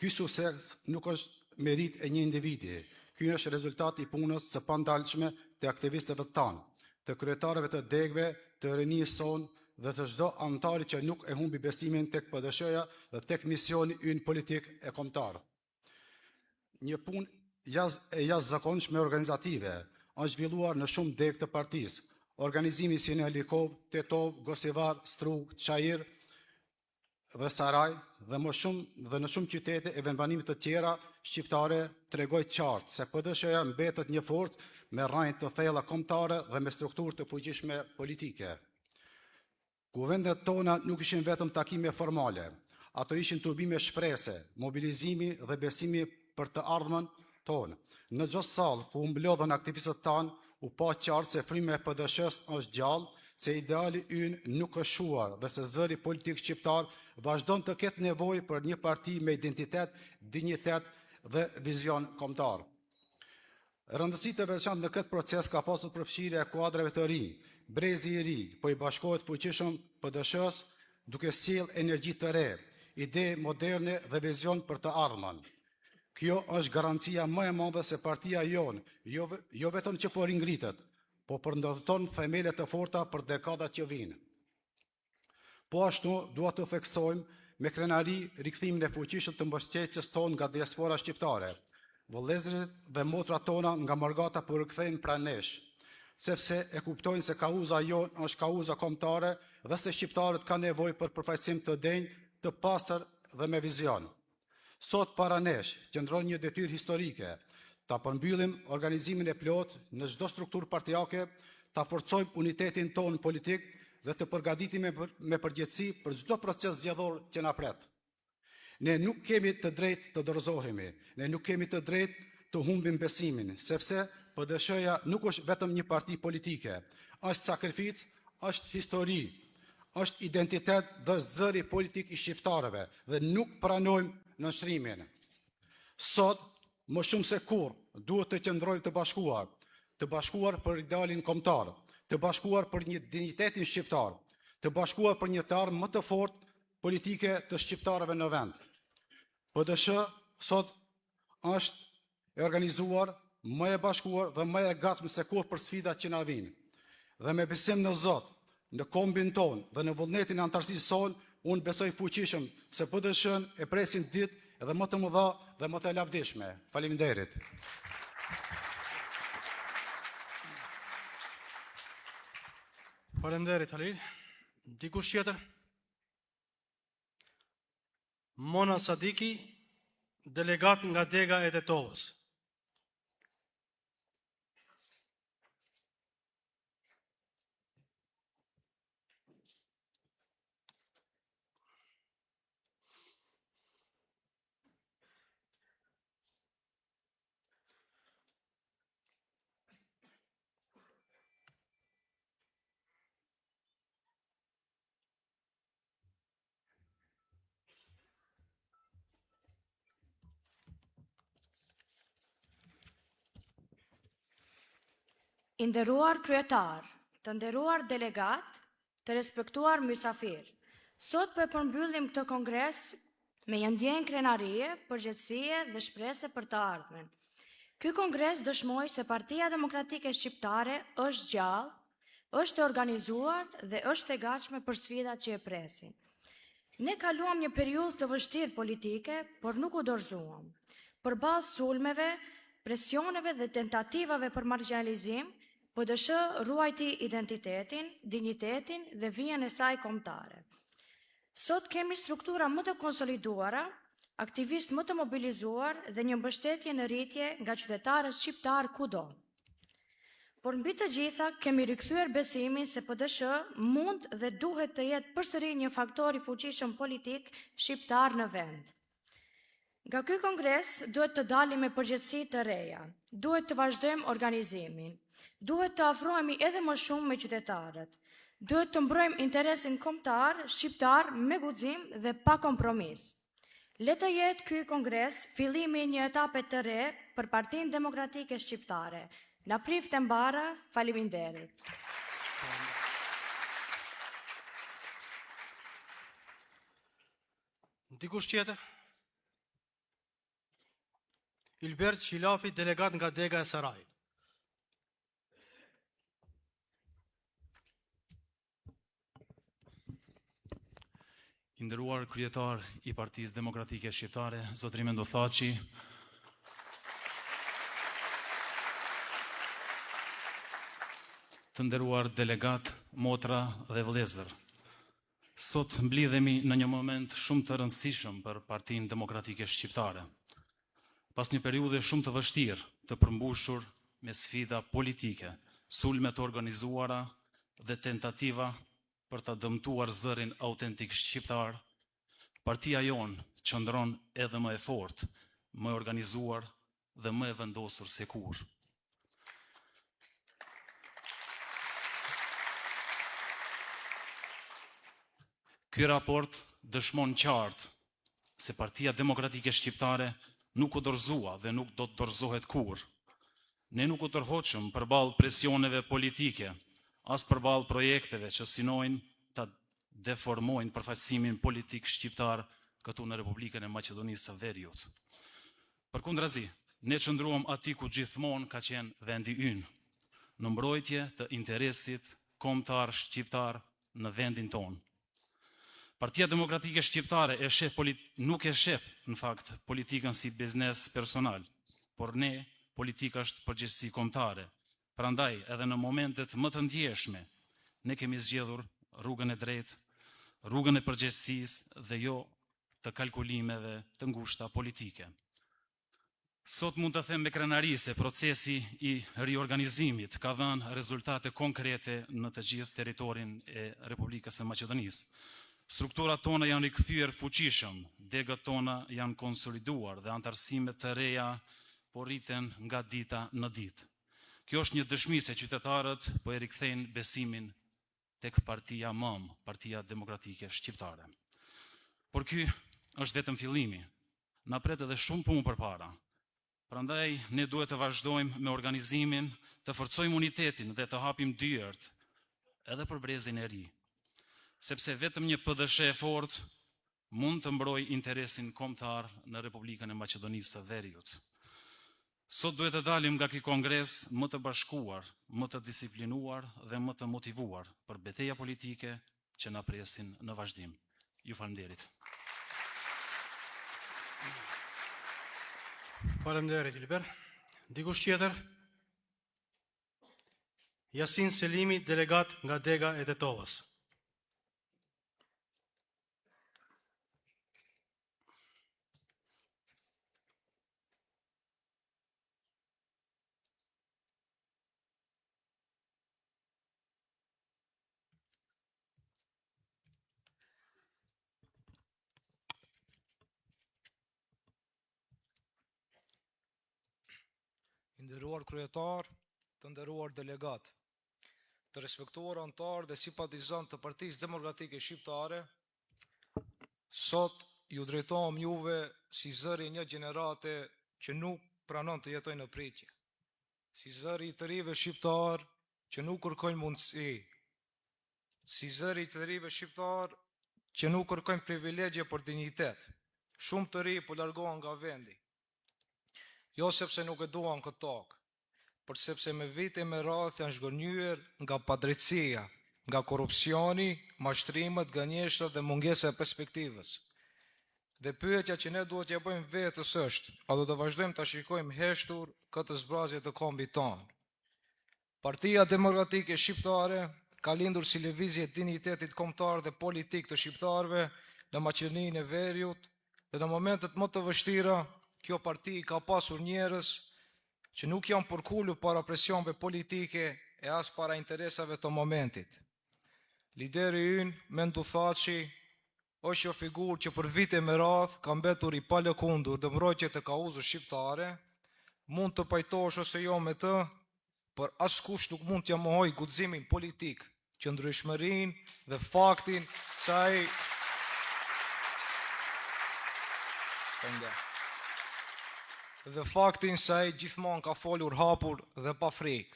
[SPEAKER 5] Ky sukses nuk është merit e një individi. Ky është rezultat i punës së pandalshme të aktivistëve tanë, të kryetarëve të degëve, të rinisë sonë dhe të çdo antari që nuk e humbi besimin tek PDSH-ja dhe tek misioni ynë politik e kombëtar. Një punë e jashtëzakonshme organizative është zhvilluar në shumë degë të partisë. Organizimi si në Helikov, Tetov, Gosivar, Strug, Çajir dhe Saraj dhe në shumë qytete e vendbanimit të tjera shqiptare tregoj qartë se PDSH-ja mbetet një forcë me rrajnë të thella kombëtare dhe me strukturë të fuqishme politike. Kuvendet tona nuk ishin vetëm takime formale, ato ishin tubime shprese, mobilizimi dhe besimi për të ardhmen tonë. Në çdo sallë ku mblodhen aktivistët tanë, u pa qartë se fryma e PDSH-s është gjallë, se ideali ynë nuk është shuar dhe se zëri politik shqiptar vazhdon të ketë nevojë për një parti me identitet, dinjitet dhe vizion kombëtar. Rëndësi të veçantë në këtë proces ka pasur përfshirja e kuadrave të rinj. Brezi i ri po i bashkohet fuqishëm PDSH-s duke sjellë energji të re, ide moderne dhe vizion për të ardhmen. Kjo është garancia më e madhe se partia jonë, jo vetëm që po ringritet, po përndërton themelet të forta për dekadat që vinë. Po ashtu dua të theksojmë me krenari rikthimin e fuqishëm të mbështetjes tonë nga diaspora shqiptare. Vëllezërit dhe motrat tona nga Morgata po rikthehen pranë nesh. sepse e kuptojnë se kauza jonë është kauza kombëtare dhe se shqiptarët kanë nevojë për përfaqësim të denjë, të pastër dhe me vizion. Sot para nesh qëndron një detyrë historike, ta përmbyllim organizimin e plot në çdo strukturë partijake, ta forcojmë unitetin tonë politik dhe të përgatitemi me përgjegjësi për çdo proces zgjedhor që na pret. Ne nuk kemi të drejtë të dorëzohemi, ne nuk kemi të drejtë të humbim besimin, sepse PDSH-ja nuk është vetëm një parti politike, është sakrificë, është histori, është identitet dhe zëri politik i shqiptarëve dhe nuk pranojmë nënshtrimin. Sot, më shumë se kur, duhet të qëndrojmë të bashkuar për idealin kombëtar, të bashkuar për një dignitetin shqiptar, të bashkuar për një të armë më të fortë politike të shqiptarëve në vend. PDSH sot është e organizuar, më e bashkuar dhe më e gatshme se kur për sfidat që na vijnë. Dhe me besim në Zot, në kombin ton dhe në vullnetin e antarësisë son, unë besoj fuqishëm se PDSH-n e presin ditë edhe më të mëdha dhe më të lavdishme. Faleminderit.
[SPEAKER 1] Faleminderit Halil. Dikush tjetër? Mona Sadiki, delegat nga Dega e Tetovës.
[SPEAKER 6] I nderuar kryetar, të nderuar delegat, të respektuar mysafir, sot po e përmbyllim këtë kongres me një ndjenjë krenarie, përgjegjësie dhe shpresë për të ardhmen. Ky kongres dëshmoi se Partia Demokratike Shqiptare është gjallë, është e organizuar dhe është e gatshme për sfidat që e presin. Ne kaluam një periudhë të vështirë politike, por nuk u dorëzuam. Përballë sulmeve, presioneve dhe tentativave për marginalizim, PDSH ruajti identitetin, dinjitetin dhe vijën e saj kombëtare. Sot kemi struktura më të konsoliduara, aktivistë më të mobilizuar dhe një mbështetje në rritje nga qytetarët shqiptar kudo. Por mbi të gjitha kemi rikthyer besimin se PDSH mund dhe duhet të jetë përsëri një faktor i fuqishëm politik shqiptar në vend. Nga ky kongres duhet të dalim me përgjegjësi të reja, duhet të vazhdojmë organizimin, duhet të afrohemi edhe më shumë me qytetarët, duhet të mbrojmë interesin kombëtar, shqiptar, me guxim dhe pa kompromis. Le të jetë ky kongres fillimi i një etape të re për Partinë Demokratike Shqiptare. Na prifte mbara, faleminderit.
[SPEAKER 1] Dikush tjetër? Ilbert Qilafi, delegat nga Dega e Sarajit.
[SPEAKER 7] I nderuar kryetar i Partisë Demokratike Shqiptare, zotëri Mendothaçi, të nderuar delegat, motra dhe vëllezër. Sot mblidhemi në një moment shumë të rëndësishëm për Partinë Demokratike Shqiptare. Pas një periudhe shumë të vështirë, të përmbushur me sfida politike, sulme të organizuara dhe tentativa për ta dëmtuar zërin autentik shqiptar, partia jonë qëndron edhe më e fortë, më e organizuar dhe më e vendosur se kur. Ky raport dëshmon qartë se Partia Demokratike Shqiptare nuk u dorëzua dhe nuk do të dorëzohet kur. Ne nuk u tërhoqëm përballë presioneve politike, as përballë projekteve që synojnë ta deformojnë përfaqësimin politik shqiptar këtu në Republikën e Maqedonisë së Veriut. Përkundrazi, ne qëndruam aty ku gjithmonë ka qenë vendi ynë, në mbrojtje të interesit kombëtar shqiptar në vendin tonë. Partia Demokratike Shqiptare nuk e shep, në fakt, politikën si biznes personal, por ne, politika është përgjegjësi kombëtare, Prandaj, edhe në momentet më të ndjeshme, ne kemi zgjedhur rrugën e drejtë, rrugën e përgjegjësisë dhe jo të kalkulimeve të ngushta politike. Sot mund të them me krenari se procesi i riorganizimit ka dhënë rezultate konkrete në të gjithë territorin e Republikës së Maqedonisë. Strukturat tona janë rikthyer fuqishëm, degët tona janë konsoliduar dhe antarësimet të reja po rriten nga dita në ditë. Kjo është një dëshmi se qytetarët po e rikthejnë besimin tek partia MAM, Partia Demokratike Shqiptare. Por ky është vetëm fillimi. Na pret edhe shumë punë përpara. Prandaj ne duhet të vazhdojmë me organizimin, të forcojmë unitetin dhe të hapim dyert edhe për brezin e ri. Sepse vetëm një PDSH e fortë mund të mbrojë interesin kombëtar në Republikën e Maqedonisë së Veriut. Sot duhet të dalim nga ky kongres më të bashkuar, më të disiplinuar dhe më të motivuar për betejë politike që na presin në vazhdim. Ju faleminderit.
[SPEAKER 1] Faleminderit, Ilber. Dikush tjetër? Yasin Selimi, delegat nga Dega e Tetovës.
[SPEAKER 8] I nderuar kryetar, të nderuar delegat, të respektuar antar dhe simpatizant të Partisë Demokratike Shqiptare, sot ju drejtohem juve si zëri një gjenerate që nuk pranon të jetojnë në pritje, si zëri i të rive shqiptar që nuk kërkojnë mundësi, si zëri i të rive shqiptar që nuk kërkojnë privilegje për dinjitet. Shumë të ri po largohen nga vendi. Jo sepse nuk e duan këtë tokë, por sepse me vite me radhë janë zhgënjyer nga padrejtësia, nga korrupsioni, mashtrimet, gënjeshtrat dhe mungesa e perspektivës. Dhe pyetja që ne duhet t'ja bëjmë vetës është, a do të vazhdojmë ta shikojmë heshtur këtë zbrazje të kombit tonë? Partia Demokratike Shqiptare ka lindur si lëvizje e dinjitetit kombëtar dhe politik të shqiptarëve në Maqedoninë e Veriut, dhe në momentet më të vështira kjo parti ka pasur njerëz që nuk janë përkulur para presioneve politike e as para interesave të momentit. Lideri ynë, Mendu Thaçi, është një figurë që për vite me radhë ka mbetur i palëkundur dhe mbrojtjet e kauzës shqiptare, mund të pajtosh ose jo me të, por askush nuk mund t'ja mohoj guximin politik, qëndrueshmërinë dhe faktin se ai gjithmonë ka folur hapur dhe pa frikë.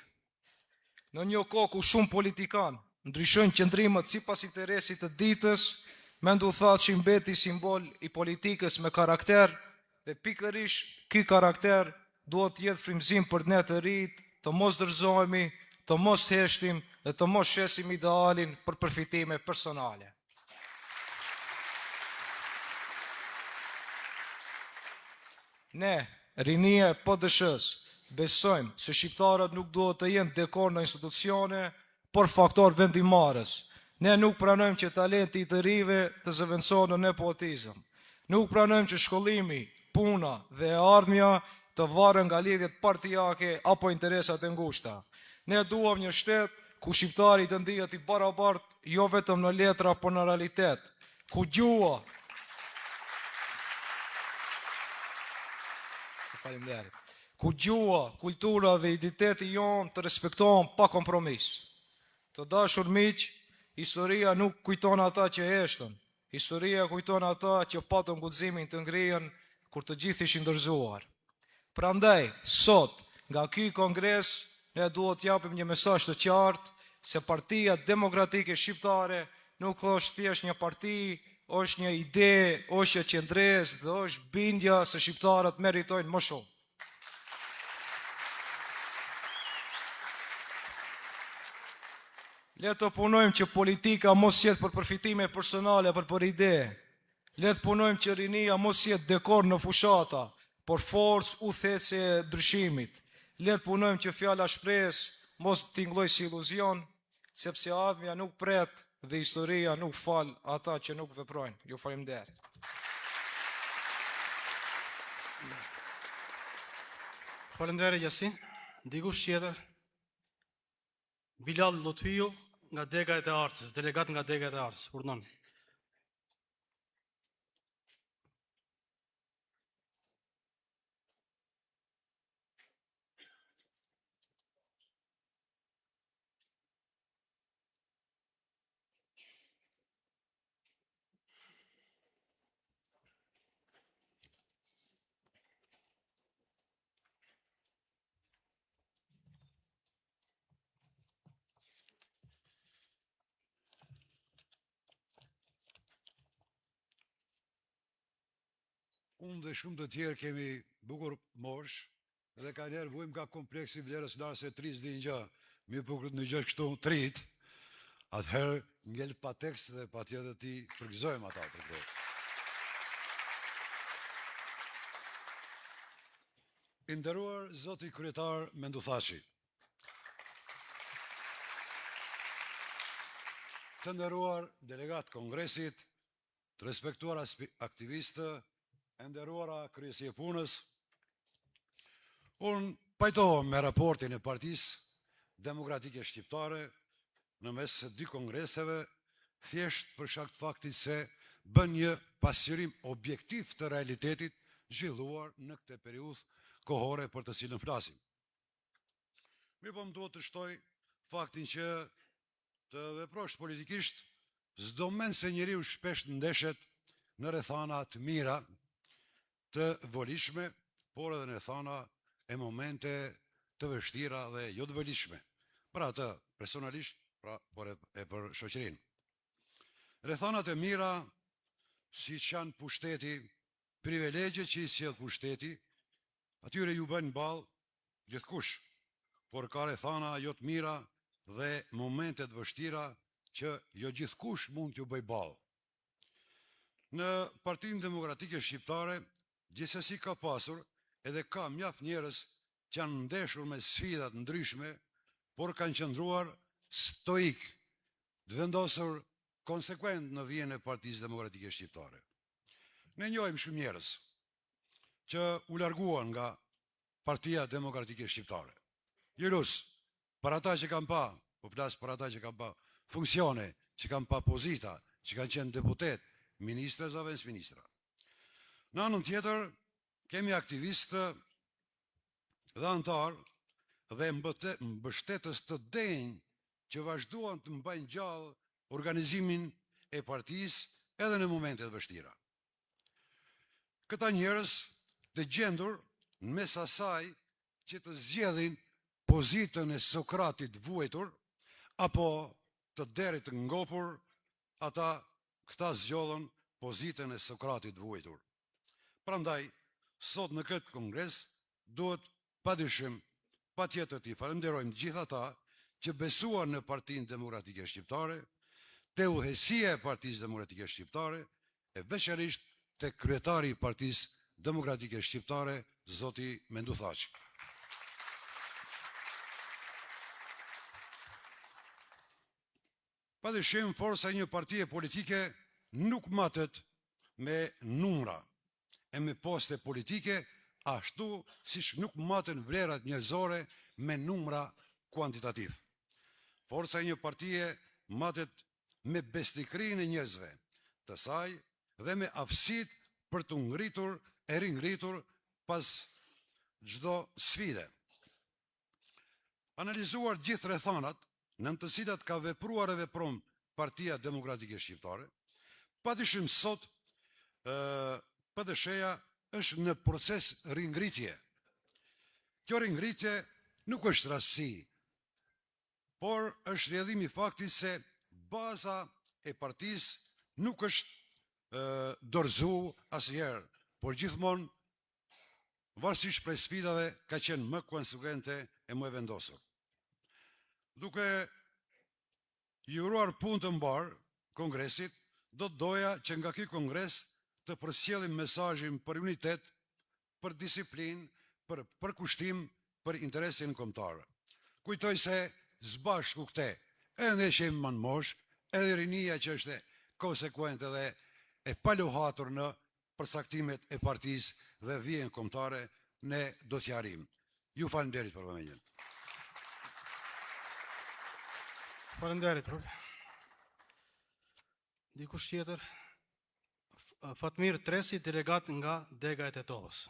[SPEAKER 8] Në një kohë ku shumë politikan ndryshojnë qëndrimet sipas interesit të ditës, Mendu Thaçi mbeti simbol i politikës me karakter dhe pikërisht ky karakter duhet të jetë frymëzim për ne të rinjt, të mos dorëzohemi, të mos heshtim dhe të mos shesim idealin për përfitime personale. Ne, rinia e PDSH-s, besojmë se shqiptarët nuk duhet të jenë dekor në institucione, por faktor vendimarrës. Ne nuk pranojmë që talenti i të rive të zëvendësohet në nepotizëm. Nuk pranojmë që shkollimi, puna dhe ardhmja të varen nga lidhjet partijake apo interesat e ngushta. Ne duam një shtet ku shqiptari të ndihet i barabartë jo vetëm në letra, por në realitet, ku gjua kultura dhe identiteti jon të respektohen pa kompromis. Të dashur miq, historia nuk kujton ata që heshtën, historia kujton ata që patën guximin të ngrihen kur të gjithë ishin dorëzuar. Prandaj, sot, nga ky kongres, ne duhet t'japim një mesazh të qartë se Partia Demokratike Shqiptare nuk është thjesht një parti, është një ide, është një qendresë dhe është bindja se shqiptarët meritojnë më shumë. Le të punojmë që politika mos jetë për përfitime personale, për ide. Le të punojmë që rinia mos jetë dekor në fushata, por forcë udhëheqëse e ndryshimit. Le të punojmë që fjala shpresë mos t'ingloj si iluzion, sepse ardhmja nuk pret dhe historia nuk fal ata që nuk veprojnë. Ju faleminderit.
[SPEAKER 1] Faleminderit Yasin. Dikush tjetër? Bilal Lutfiu nga Dega e Arcës, delegat nga Dega e Arcës. Urdhon.
[SPEAKER 9] Unë dhe shumë të tjerë kemi bukur mosh, dhe ka njerë vujmë ka kompleksi vlerës larë se 30 dhe një, mi bukur në gjë kështu 30, atëherë ngell pa tekst dhe pa tjetër ti përgëzojmë ata për këtë. Inderuar Zoti Kryetar Menduthaçi, të nderuar delegat Kongresit, të respektuar aktivistë, e nderuara kryesi e punës, unë pajtohem me raportin e Partisë Demokratike Shqiptare në mes së dy kongreseve, thjesht për shkak të faktit se bën një pasqyrim objektiv të realitetit zhvilluar në këtë periudhë kohore për të cilën flasim. Mi po më duhet të shtoj faktin që të veprosh politikisht, s'do men se njeriu shpesh ndeshet në rrethana të mira, të volishme, por edhe në rrethana e momente të vështira dhe jo të volishme. Për atë personalisht, por e për shoqërinë. Rrethanat e mira, siç janë pushteti, privilegjet që i sjell pushteti, atyre ju bën ballë gjithkush, por ka rrethana jo të mira dhe momente të vështira që jo gjithkush mund t'ju bëj ballë. Në Partinë Demokratike Shqiptare, gjithsesi ka pasur edhe ka mjaft njerëz që janë ndeshur me sfidat ndryshme, por kanë qëndruar stoik, të vendosur konsekuent në vijën e Partisë Demokratike Shqiptare. Ne njohim shumë njerëz që u larguan nga Partia Demokratike Shqiptare. Jurus, për ata që kanë pa, po flas për ata që kanë pa funksione, që kanë pa pozita, që kanë qenë deputet, ministra dhe ministra. Në anën tjetër, kemi aktivistë dhe antarë dhe mbështetës të denjë që vazhduan të mbajnë gjallë organizimin e partisë edhe në momentet vështira. Këta njerëz të gjendur në mes asaj që të zgjedhin pozitën e Sokratit vuajtur apo të derit të ngopur, këta zgjodhën pozitën e Sokratit vuajtur. Prandaj, sot në këtë kongres, duhet padyshim, patjetër t'i falenderojmë gjithë ata që besuan në Partinë Demokratike Shqiptare, te udhëheqësia e Partisë Demokratike Shqiptare, e veçanërisht te kryetari i Partisë Demokratike Shqiptare, Zoti Menduthaçi. Padyshim, forca e një partie politike nuk matet me numra e me poste politike, ashtu siç nuk maten vlerat njerëzore me numra kuantitativ. Forca e një partie matet me besnikrinë e njerëzve të saj dhe me aftësitë për të ngritur e ringritur pas çdo sfide. Analizuar gjithë rrethanat në të cilat ka vepruar e vepron Partia Demokratike Shqiptare, padyshim sot PD-shtja është në proces ringritje. Kjo ringritje nuk është rastësi, por është rrjedhim i faktit se baza e partisë nuk është dorëzuar asnjëherë, por gjithmonë, varësisht prej sfidave, ka qenë më konsekvente e më vendosur. Duke i uruar punë të mbar kongresit, do të doja që nga ky kongres të përsjellim mesazhin për unitet, për disiplinë, për përkushtim, për interesin kombëtar. kujtoj se zbashku këte, edhe që jemi më në mosh, edhe rinia që është konsekuent edhe e paluhatur në përsaktimet e partisë dhe vijën kombëtare, ne do t'jarim. Ju faleminderit për vëmendjen.
[SPEAKER 1] Faleminderit, prof. Dikush tjetër? Fatmir Tresi, delegat nga Dega e Tetovës.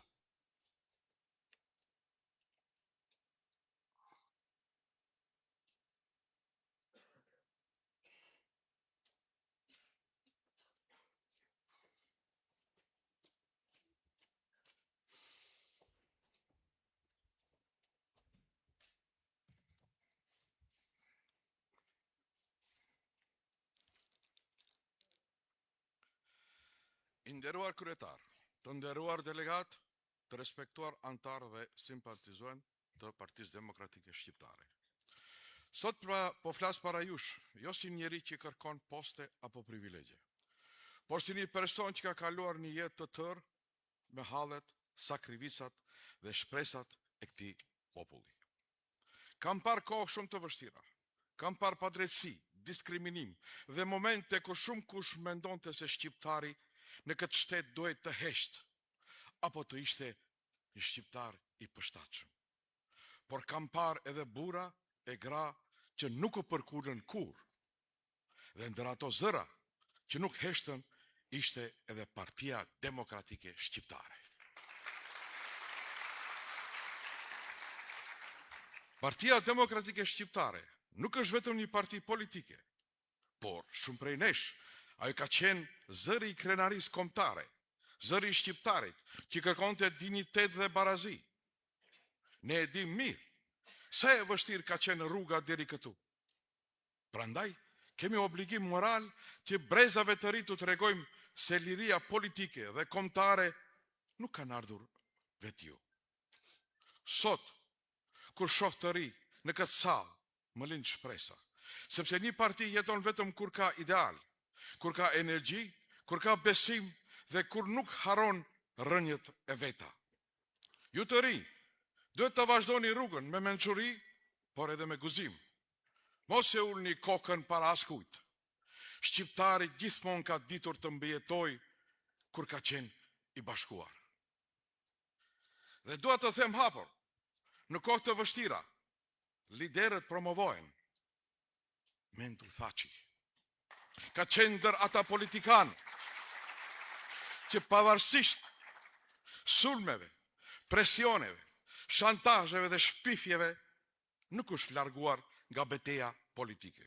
[SPEAKER 10] I nderuar kryetar, të nderuar delegat, të respektuar antar dhe simpatizuan të Partisë Demokratike Shqiptare. Sot po flas para jush, jo si njeri që kërkon poste apo privilegje, por si një person që ka kaluar një jetë të tërë me hallet, sakrificat dhe shpresat e këtij populli. Kam parë kohë shumë të vështira, kam parë padrejtësi, diskriminim dhe momente kur shumë kush mendonte se shqiptari në këtë shtet duhet të heshtë, apo të ishte një shqiptar i përshtatshëm. Por kam parë edhe burra e gra që nuk u përkurën kur. Dhe ndër ato zëra që nuk heshtën ishte edhe Partia Demokratike Shqiptare. Partia Demokratike Shqiptare nuk është vetëm një parti politike, por shumë prej nesh, ajo ka qenë zëri i krenarisë kombëtare, zëri i shqiptarit që kërkonte dinjitet dhe barazi. Ne e dim mirë sa e vështirë ka qenë rruga deri këtu. Prandaj, kemi obligim moral që brezave të ri të tregojmë se liria politike dhe kombëtare nuk kanë ardhur vetju. Sot, kur shoh të ri në këtë sallë, më lind shpresa, sepse një parti jeton vetëm kur ka ideal, kur ka energji, kur ka besim dhe kur nuk haron rënjët e veta. Ju të ri, duhet të vazhdoni rrugën me mençuri, por edhe me guzim. Mos e ulni kokën para askujt. Shqiptari gjithmonë ka ditur të mbjetoj kur ka qenë i bashkuar. Dhe dua të them hapur, në kohë të vështira, liderët promovohen. Mendu Thaçi ka qenë ndër ata politikanë që pavarësisht sulmeve, presioneve, shantazheve dhe shpifjeve nuk është larguar nga betejë politike.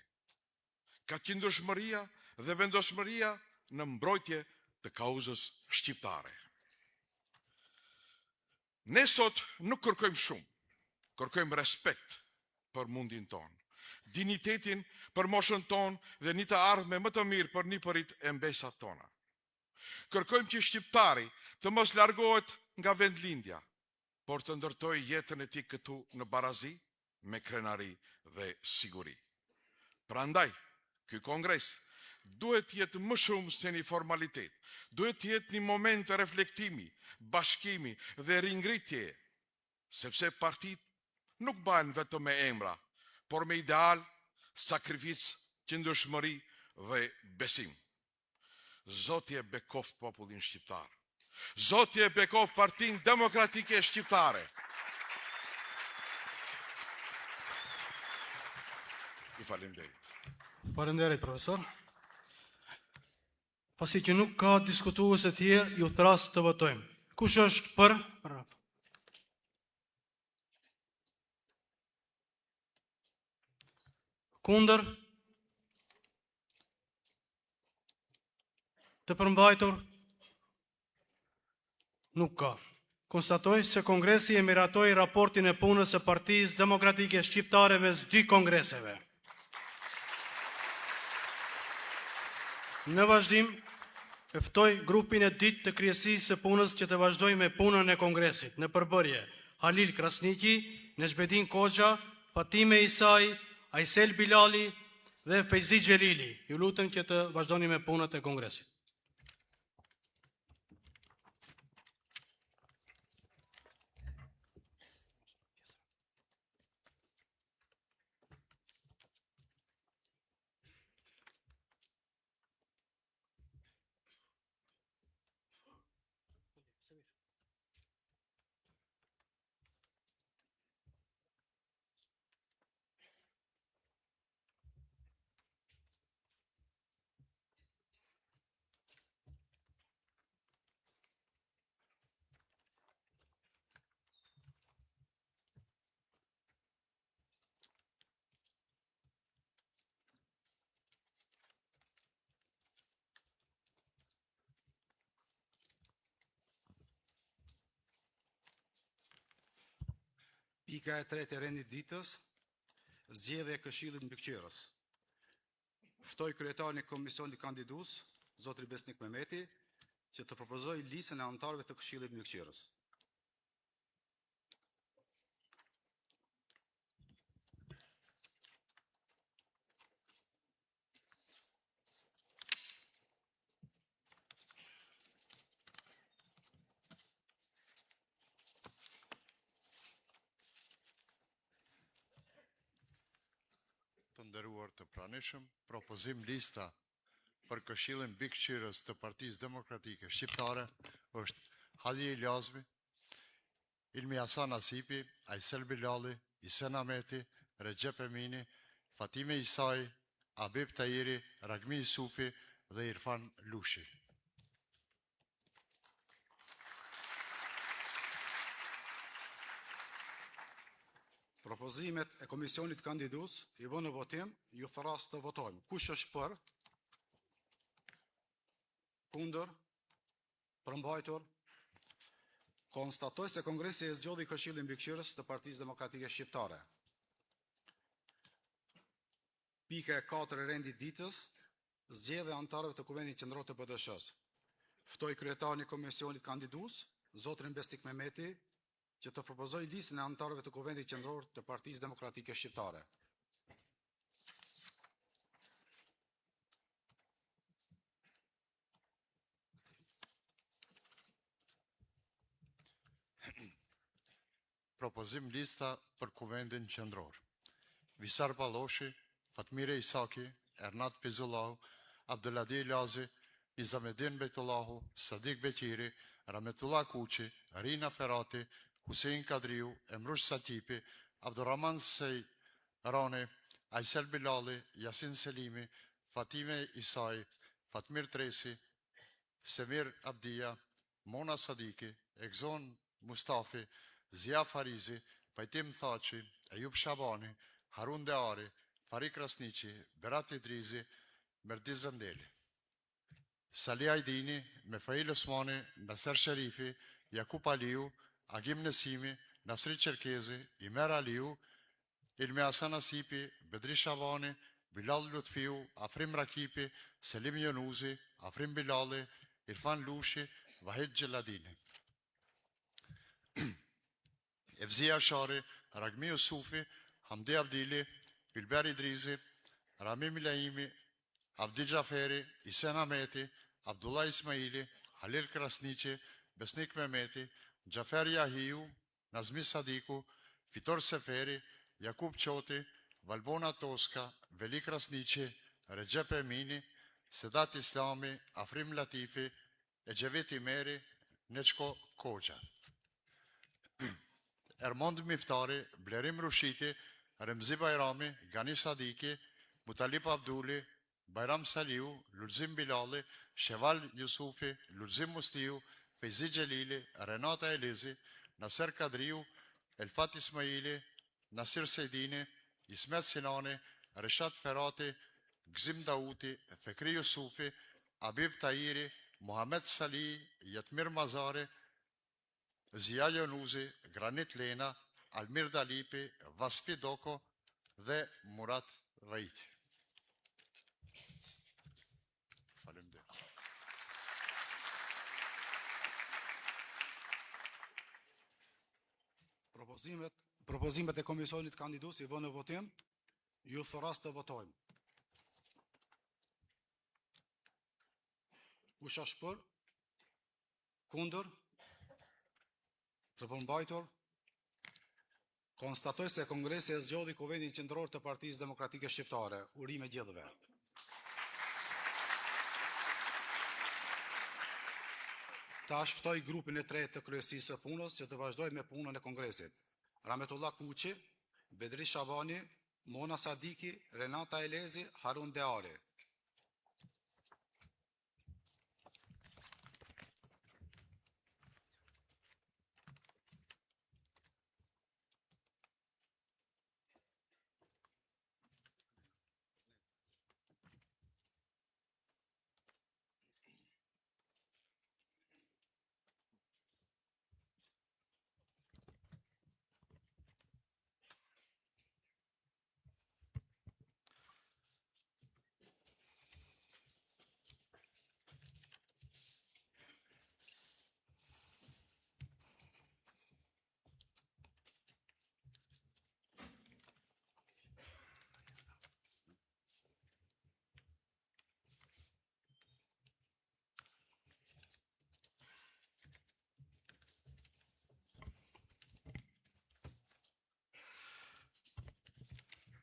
[SPEAKER 10] Ka qëndrueshmëria dhe vendosmëria në mbrojtje të kauzës shqiptare. Ne sot nuk kërkojmë shumë, kërkojmë respekt për mundin tonë, dinjitetin për moshën tonë dhe një të ardhme më të mirë për nipërit e mbesat tona. Kërkojmë që shqiptari të mos largohet nga vendlindja, por të ndërtoj jetën e tij këtu në barazi, me krenari dhe siguri. Prandaj, ky kongres duhet të jetë më shumë se një formalitet, duhet të jetë një moment të reflektimi, bashkimi dhe ringritje, sepse partit nuk bëhen vetëm me emra, por me ideal, sakrificë, qëndrueshmëri dhe besim. Zoti e bekoft popullin shqiptar. Zoti e bekoft Partinë Demokratike Shqiptare. Ju faleminderit.
[SPEAKER 1] Faleminderit, profesor. Pasi që nuk ka diskutues të tjerë, ju thras të votojmë. Kush është për? Kundër? Të përmbajtur? Nuk ka. Konstatoj se kongresi e miratoi raportin e punës së Partisë Demokratike Shqiptare mes dy kongreseve. Në vazhdim, e ftoj grupin e ditë të kryesisë së punës që të vazhdoj me punën e kongresit, në përbërje Halil Krasniki, Nezhbedin Koxha, Fatime Isai, Aysel Bilali dhe Fejzi Xhelili. Ju lutem që të vazhdoni me punët e kongresit.
[SPEAKER 5] Pika e 3 e rendit ditës, zgjedhja e Këshillit Mbikëqyrës. Ftoj kryetarin e komisionit kandidues, zotri Besnik Mehmeti, që të propozoj listën e anëtarëve të Këshillit Mbikëqyrës.
[SPEAKER 11] Të nderuar të pranishëm, propozim lista për Këshillin Mbikëqyrës të Partisë Demokratike Shqiptare është Hadi Ilazmi, Ilmi Hasan Asipi, Aysel Bilali, Isen Ahmeti, Recep Emini, Fatime Isai, Habib Tahiri, Ragmi Yusufi dhe Irfan Lushi.
[SPEAKER 5] Propozimet e komisionit kandidues i vënë në votim, ju thras të votojmë. Kush është për? Kundër? Përmbajtur? Konstatoj se Kongresi e zgjodhi Këshillin Mbikëqyrës të Partisë Demokratike Shqiptare. Pika e 4 e rendit ditës, zgjedhja e anëtarëve të Kuvendit Qendror të BDSH-s. Ftoj kryetarin e komisionit kandidues, zotrin Besnik Mehmeti, që të propozoj listën e anëtarëve të Kuvendit Qendror të Partisë Demokratike Shqiptare.
[SPEAKER 11] Propozim lista për Kuvendin Qendror. Visar Balloshi, Fatmire Isaki, Ernat Fizullahu, Abduladi Ilazi, Nizamedin Bejtullahu, Sadik Bekiri, Rametullah Kuqi, Rina Ferati, Husein Kadriu, Emrush Satipi, Abdurrahman Sej Rane, Aysel Bilali, Yasin Selimi, Fatime Isai, Fatmir Tresi, Semir Abdia, Mona Sadiki, Egzon Mustafi, Zia Farizi, Pajtim Thaçi, Ejub Shabani, Harun Deari, Farik Rasniqi, Berat Idrizi, Merdi Zëndeli. Sali Ajdini, Mefail Osmani, Naser Sherifi, Jakub Aliu, Agim Nesimi, Nasri Çerkezi, Imer Aliu, Ilmi Hasan Asipi, Bedri Shabani, Bilal Lutfiu, Afrim Rakipi, Selim Jonuzi, Afrim Bilali, Irfan Lushi, Vahid Gjelladini. Evzia Shari, Ragmi Yusufi, Hamdi Abdili, Ylber Idrizi, Rami Milaimi, Abdi Gjaferi, Isen Ahmeti, Abdullah Ismaili, Halil Krasniqi, Besnik Mehmeti, Gjafer Yahiu, Nazmi Sadiku, Fitor Seferi, Jakub Qoti, Valbona Toska, Veli Krasniqi, Recep Emini, Sedat Islami, Afrim Latifi, Ecevit Imeri, Neçko Koqa. Ermond Miftari, Blerim Rushiti, Remzi Bajrami, Gani Sadiki, Mutalip Abduli, Bajram Saliu, Lulzim Bilali, Sheval Yusufi, Lulzim Mustiu, Feyzi Gjelili, Renata Elizi, Naser Kadriu, Elfat Ismaili, Nasir Sejdini, Ismet Sinani, Reshat Ferati, Gzim Dauti, Fekri Yusufi, Habib Tahiri, Muhammed Sali, Jetmir Mazari, Zia Jonuzi, Granit Lena, Almir Dalipi, Vasfi Doko dhe Murat Vajiti. Faleminderit.
[SPEAKER 5] Propozimet e komisionit kandidues i vënë në votim, ju thras të votojmë. Kush është për? Kundër? Të përmbajtur? Konstatoj se Kongresi e zgjodhi Kuvendin Qendror të Partisë Demokratike Shqiptare. Urime gjithëve. Tash ftoj grupin e 3 të kryesisë së punës që të vazhdojë me punën e Kongresit. Rametullah Kuqi, Bedri Shabani, Mona Sadiki, Renata Elezi, Harun Deari.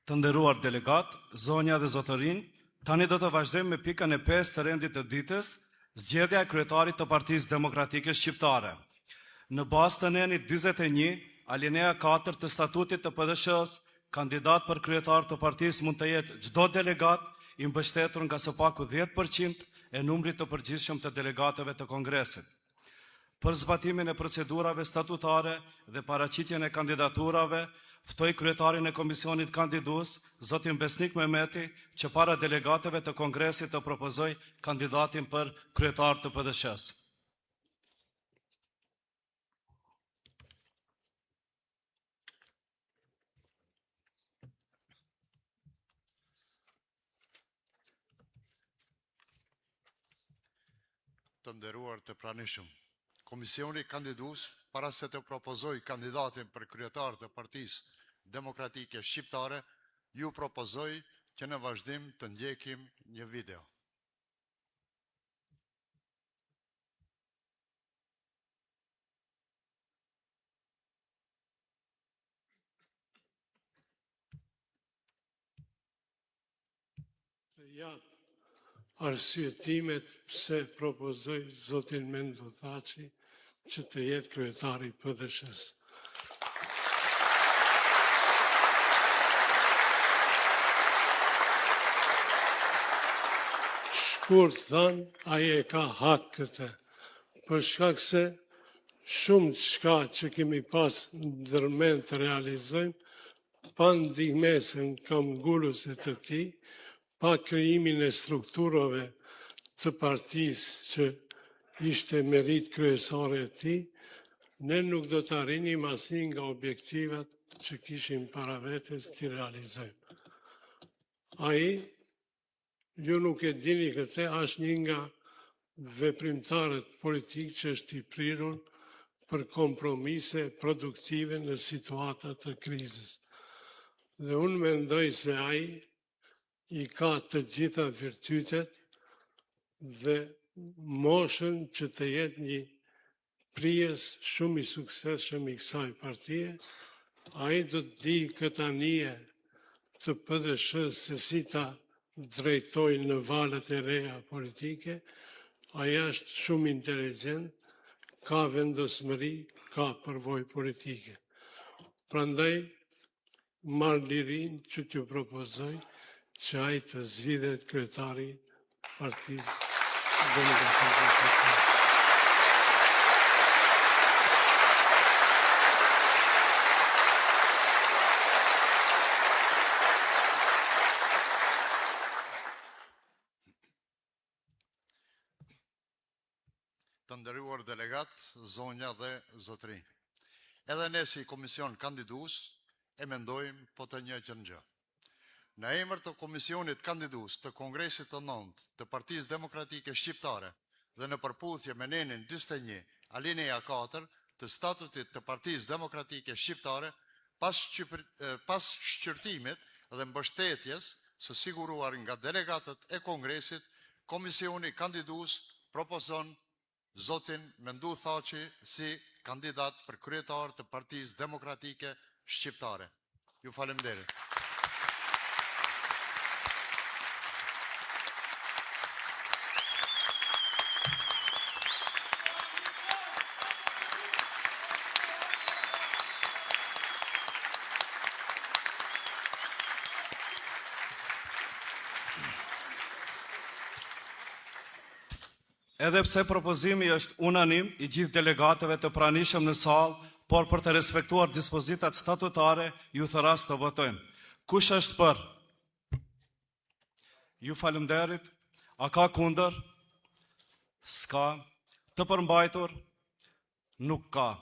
[SPEAKER 12] Të nderuar delegat, zonja dhe zotërin, tani do të vazhdojmë me pikën e 5 të rendit të ditës, zgjedhja e kryetarit të Partisë Demokratike Shqiptare. Në bazë të nenit 41, alinea 4 të statutit të PDSH-s, kandidat për kryetar të partisë mund të jetë çdo delegat i mbështetur nga së paku 10% e numrit të përgjithshëm të delegatëve të Kongresit. Për zbatimin e procedurave statutare dhe paraqitjen e kandidaturave, ftoj kryetarin e komisionit kandidues, zotin Besnik Mehmeti, që para delegatëve të Kongresit të propozoj kandidatin për kryetar të PDSH-s.
[SPEAKER 11] Të nderuar të pranishëm, Komisioni kandidues, para se të propozoj kandidatin për kryetar të Partisë Demokratike Shqiptare, ju propozoj që në vazhdim të ndjekim një video.
[SPEAKER 13] Ja, arsyetimet pse propozoj zotin Mendo Thaçi që të jetë kryetari i PDSH-s. Shkurt thanë, ai e ka hak këtë, për shkak se shumë çka që kemi pas ndërmend të realizojmë, pa ndihmesën këmbguluse të tij, pa krijimin e strukturave të partisë që ishte merit kryesore e tij, ne nuk do të arrinim asnjë nga objektivat që kishim para vetes të realizojmë. Ai, ju nuk e dini këtë, është një nga veprimtarët politikë që është i prirur për kompromise produktive në situata të krizës. Dhe unë mendoj se ai i ka të gjitha virtytet dhe moshën që të jetë një prijes shumë i suksesshëm i kësaj partie. Ai do të di këtë anije të PDSH-s se si ta drejtojnë në valët e reja politike. Ai është shumë inteligjent, ka vendosmëri, ka përvojë politike. Prandaj marr lirin që t'ju propozoj që ai të zgjidhet kryetari Partisë Demokratike Shqiptare.
[SPEAKER 11] Të nderuar delegat, zonja dhe zotëri. Edhe ne si komision kandidues e mendojmë po të njëjtën gjë. Në emër të komisionit kandidues të Kongresit të 9 të Partisë Demokratike Shqiptare dhe në përputhje me nenin 41 alinea 4 të statutit të Partisë Demokratike Shqiptare, pas shqyrtimit dhe mbështetjes së siguruar nga delegatët e Kongresit, komisioni kandidues propozon zotin Mendo Thaçi si kandidat për kryetar të Partisë Demokratike Shqiptare. Ju faleminderit.
[SPEAKER 12] Edhe pse propozimi është unanim i gjithë delegatëve të pranishëm në sallë, por për të respektuar dispozitat statutare, ju thëras të votojmë. Kush është për? Ju falemderit. A ka kundër? S'ka. Të përmbajtur? Nuk ka.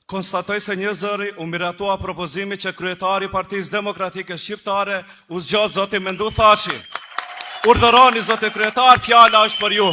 [SPEAKER 12] Konstatoj se një zëri u miratua propozimi që kryetari Partisë Demokratike Shqiptare u zgjodh zoti Mendo Thaçi. Urdhëroni zoti kryetar, fjala është për ju.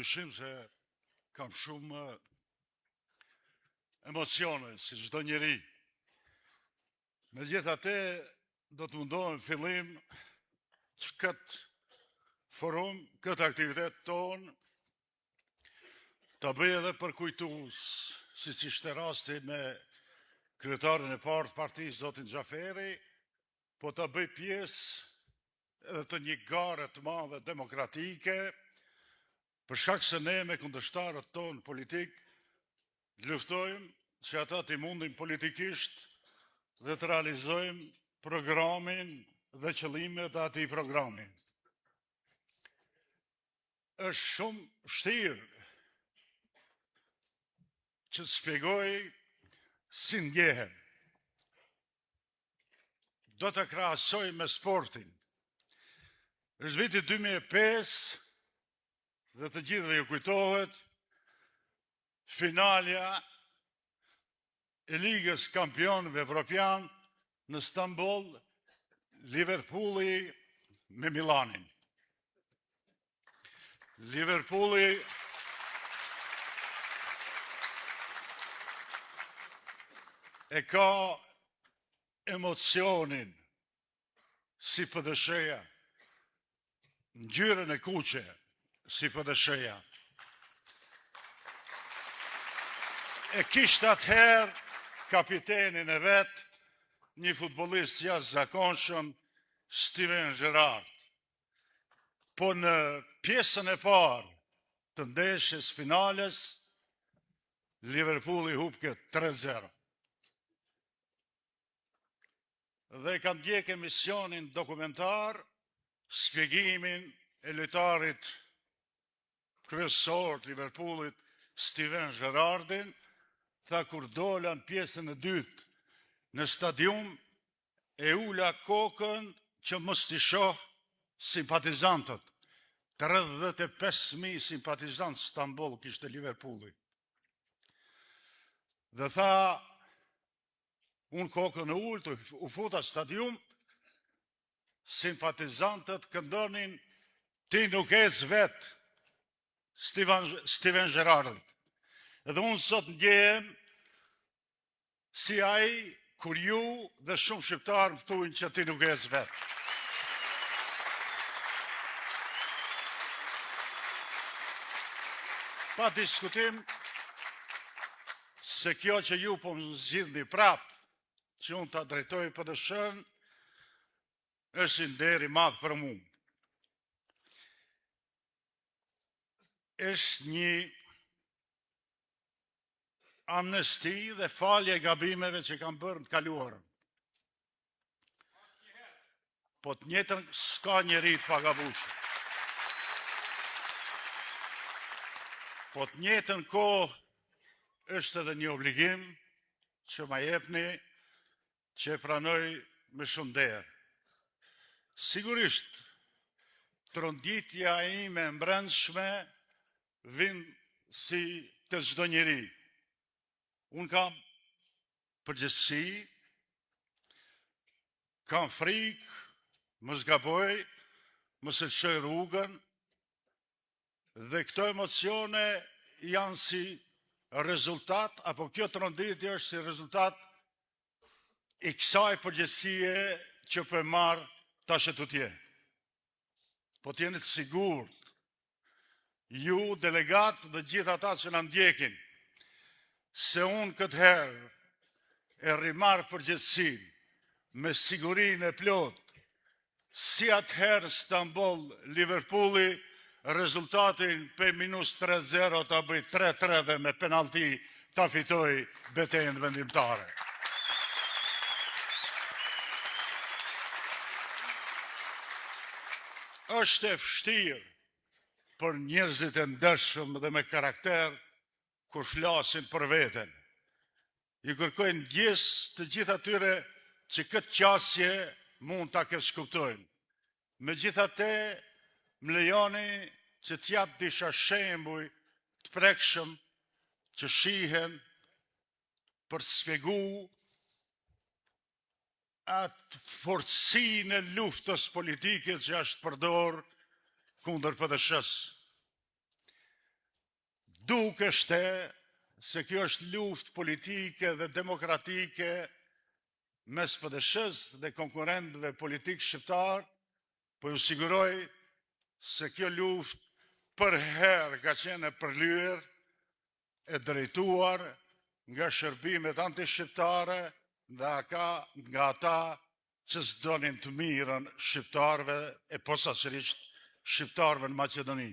[SPEAKER 9] dyshim se kam shumë emocione, si çdo njeri. Megjithatë, do të mundohem në fillim që këtë forum, këtë aktivitet tonë, të bëj edhe përkujtues, si që ishte rasti me kryetarin e parë të partisë, zotin Xhaferi, po të bëj pjesë edhe të një gare të madhe demokratike, për shkak se ne me kundërshtarët tonë politik, luftojmë që ata t'i mundim politikisht dhe të realizojmë programin dhe qëllimet e atij programi. Është shumë vështirë që të shpjegoj si ndjehem. Do të krahasoj me sportin. Është viti 2005 dhe të gjithëve ju kujtohet finalja e Ligës Kampionëve Evropian në Stamboll, Liverpooli me Milanin. Liverpooli e ka emocionin si PDSH-ja, ngjyrën e kuqe si PDSH-ja. E kishte atëherë kapitenin e vet, një futbollist jashtëzakonshëm, Steven Gerrard. Po në pjesën e parë të ndeshjes finales, Liverpooli hupke 3-0. Dhe kam ndjek emisionin dokumentar, shpjegimin e lojtarit kryesor të Liverpoolit, Steven Gerrardin, tha kur dola në pjesën e dytë në stadium, e ula kokën që mos t'i shoh simpatizantët. 35.000 simpatizantë Stamboll kishte Liverpooli. Dhe tha, unë kokën e ullë, u futa stadium, simpatizantët këndonin, ti nuk ec vetë, Steven Gerrardit. Edhe unë sot ndjehem si ai kur ju dhe shumë shqiptarë më thuin që ti nuk ec vetë. Pa diskutim se kjo që ju po më zgjidhni prap, që unë ta drejtoj PDSH-n, është një nder i madh për mua. Është një amnesti dhe falje gabimeve që kam bërë në të kaluarën. Po të njëjtën s'ka njeri të pagabueshëm. Po të njëjtën kohë është edhe një obligim që ma jepni që e pranoj me shumë derë. Sigurisht, tronditja ime mbrëmshme vjen si të çdo njeri. Unë kam përgjegjësi, kam frikë, mos gaboj, mos e lëshoj rrugën, dhe këto emocione janë si rezultat, apo kjo tronditje është si rezultat i kësaj përgjegjësie që po e marr tash tutje. Po t'jeni të sigurt, ju delegat dhe gjithë ata që na ndjekin, se unë këtë herë e rimarr përgjegjësinë me sigurinë e plotë, si atëherë Stamboll, Liverpooli, rezultatin për minus 3-0 ta bëj 3-3 dhe me penalti ta fitoj betejën vendimtare. Është e vështirë për njerëzit e ndershëm dhe me karakter kur flasin për veten. I kërkojnë ndjes të gjithë atyre që këtë qasje mund ta kesh kuptojnë. Megjithatë, më lejoni që t'jap disha shembuj të prekshëm që shihen për të shpjegu atë forcinë e luftës politike që është përdor kundër PDSH-s. dukeshte se kjo është luftë politike dhe demokratike mes PDSH-s dhe konkurrentëve politikë shqiptar, po ju siguroj se kjo luftë për herë ka qenë e përlyer, e drejtuar nga shërbimet anti-shqiptare dhe nga ata që s'donin të mirën shqiptarve e posaçërisht shqiptarve në Maqedoni.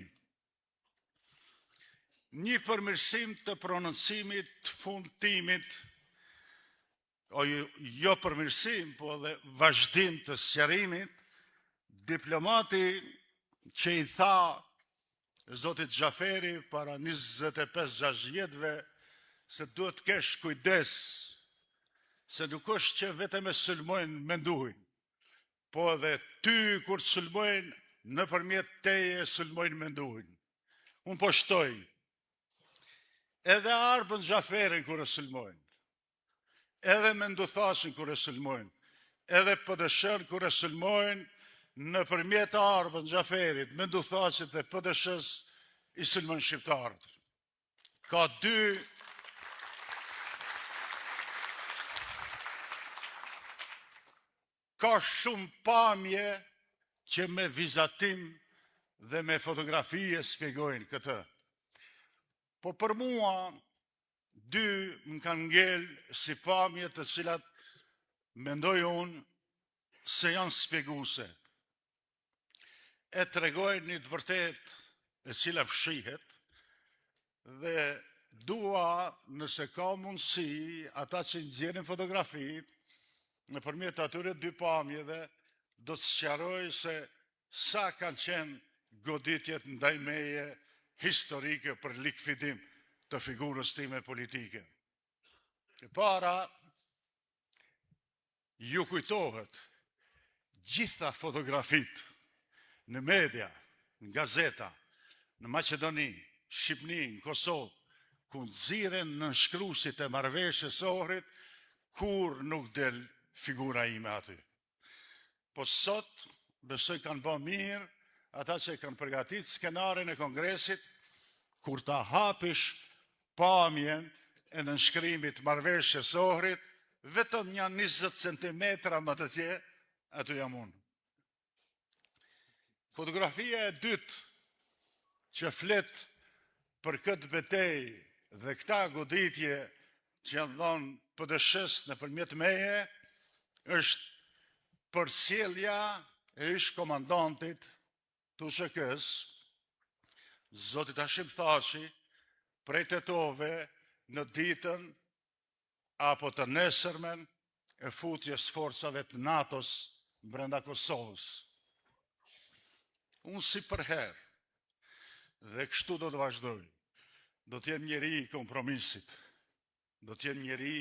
[SPEAKER 9] Një përmirësim të prononcimit të fundimit, jo përmirësim, po dhe vazhdim të sqarimit, diplomati që i tha Zotit Xhaferi para 25-6 vjetëve se duhet të kesh kujdes, se nuk është që vetëm e sulmojnë menduhin, po edhe ty kur sulmojnë nëpërmjet teje sulmojnë menduhin. Unë po shtoj, edhe Arbën Xhaferin kur e sulmojnë, edhe menduthashin kur e sulmojnë, edhe PDSH-n kur e sulmojnë, në përmjet Arbën Xhaferit, menduthashit dhe PDSH-s i sulmojnë shqiptarët. Ka shumë pamje që me vizatim dhe me fotografie shpjegojnë këtë. Po për mua, dy më kanë ngellë si pamje të cilat mendoj unë se janë shpjeguese. E tregojnë një të vërtet e cila fshihet dhe dua nëse ka mundësi ata që gjenin fotografit në përmjet atyre dy pamjeve do të sqaroj se sa kanë qenë goditjet ndaj meje historike për likvidim të figurës time politike. E para, ju kujtohet gjitha fotografit në media, në gazeta, në Maqedoni, Shqipni, në Kosovë, ku nxiren në shkruesit e marrëveshjes së Ohrit, kur nuk del figura ime aty. Po sot, besoj kanë bë mirë ata që kanë përgatitur skenarin e Kongresit, kur ta hapish pamjen e nënshkrimit marrëveshjes së Ohrit, vetëm një 20 centimetra më të tje, aty jam unë. Fotografia e dytë që flet për këtë betej dhe këta goditje që janë dhënë PDSH-s nëpërmjet meje, është përcjellja e ish komandantit të UÇK-s, Zotit Hashim Thaçi, prej Tetove në ditën apo të nesërmen e futjes forcave të NATO-s brenda Kosovës. Unë si për herë, dhe kështu do të vazhdoj, do të jem njeri i kompromisit, do të jem njeri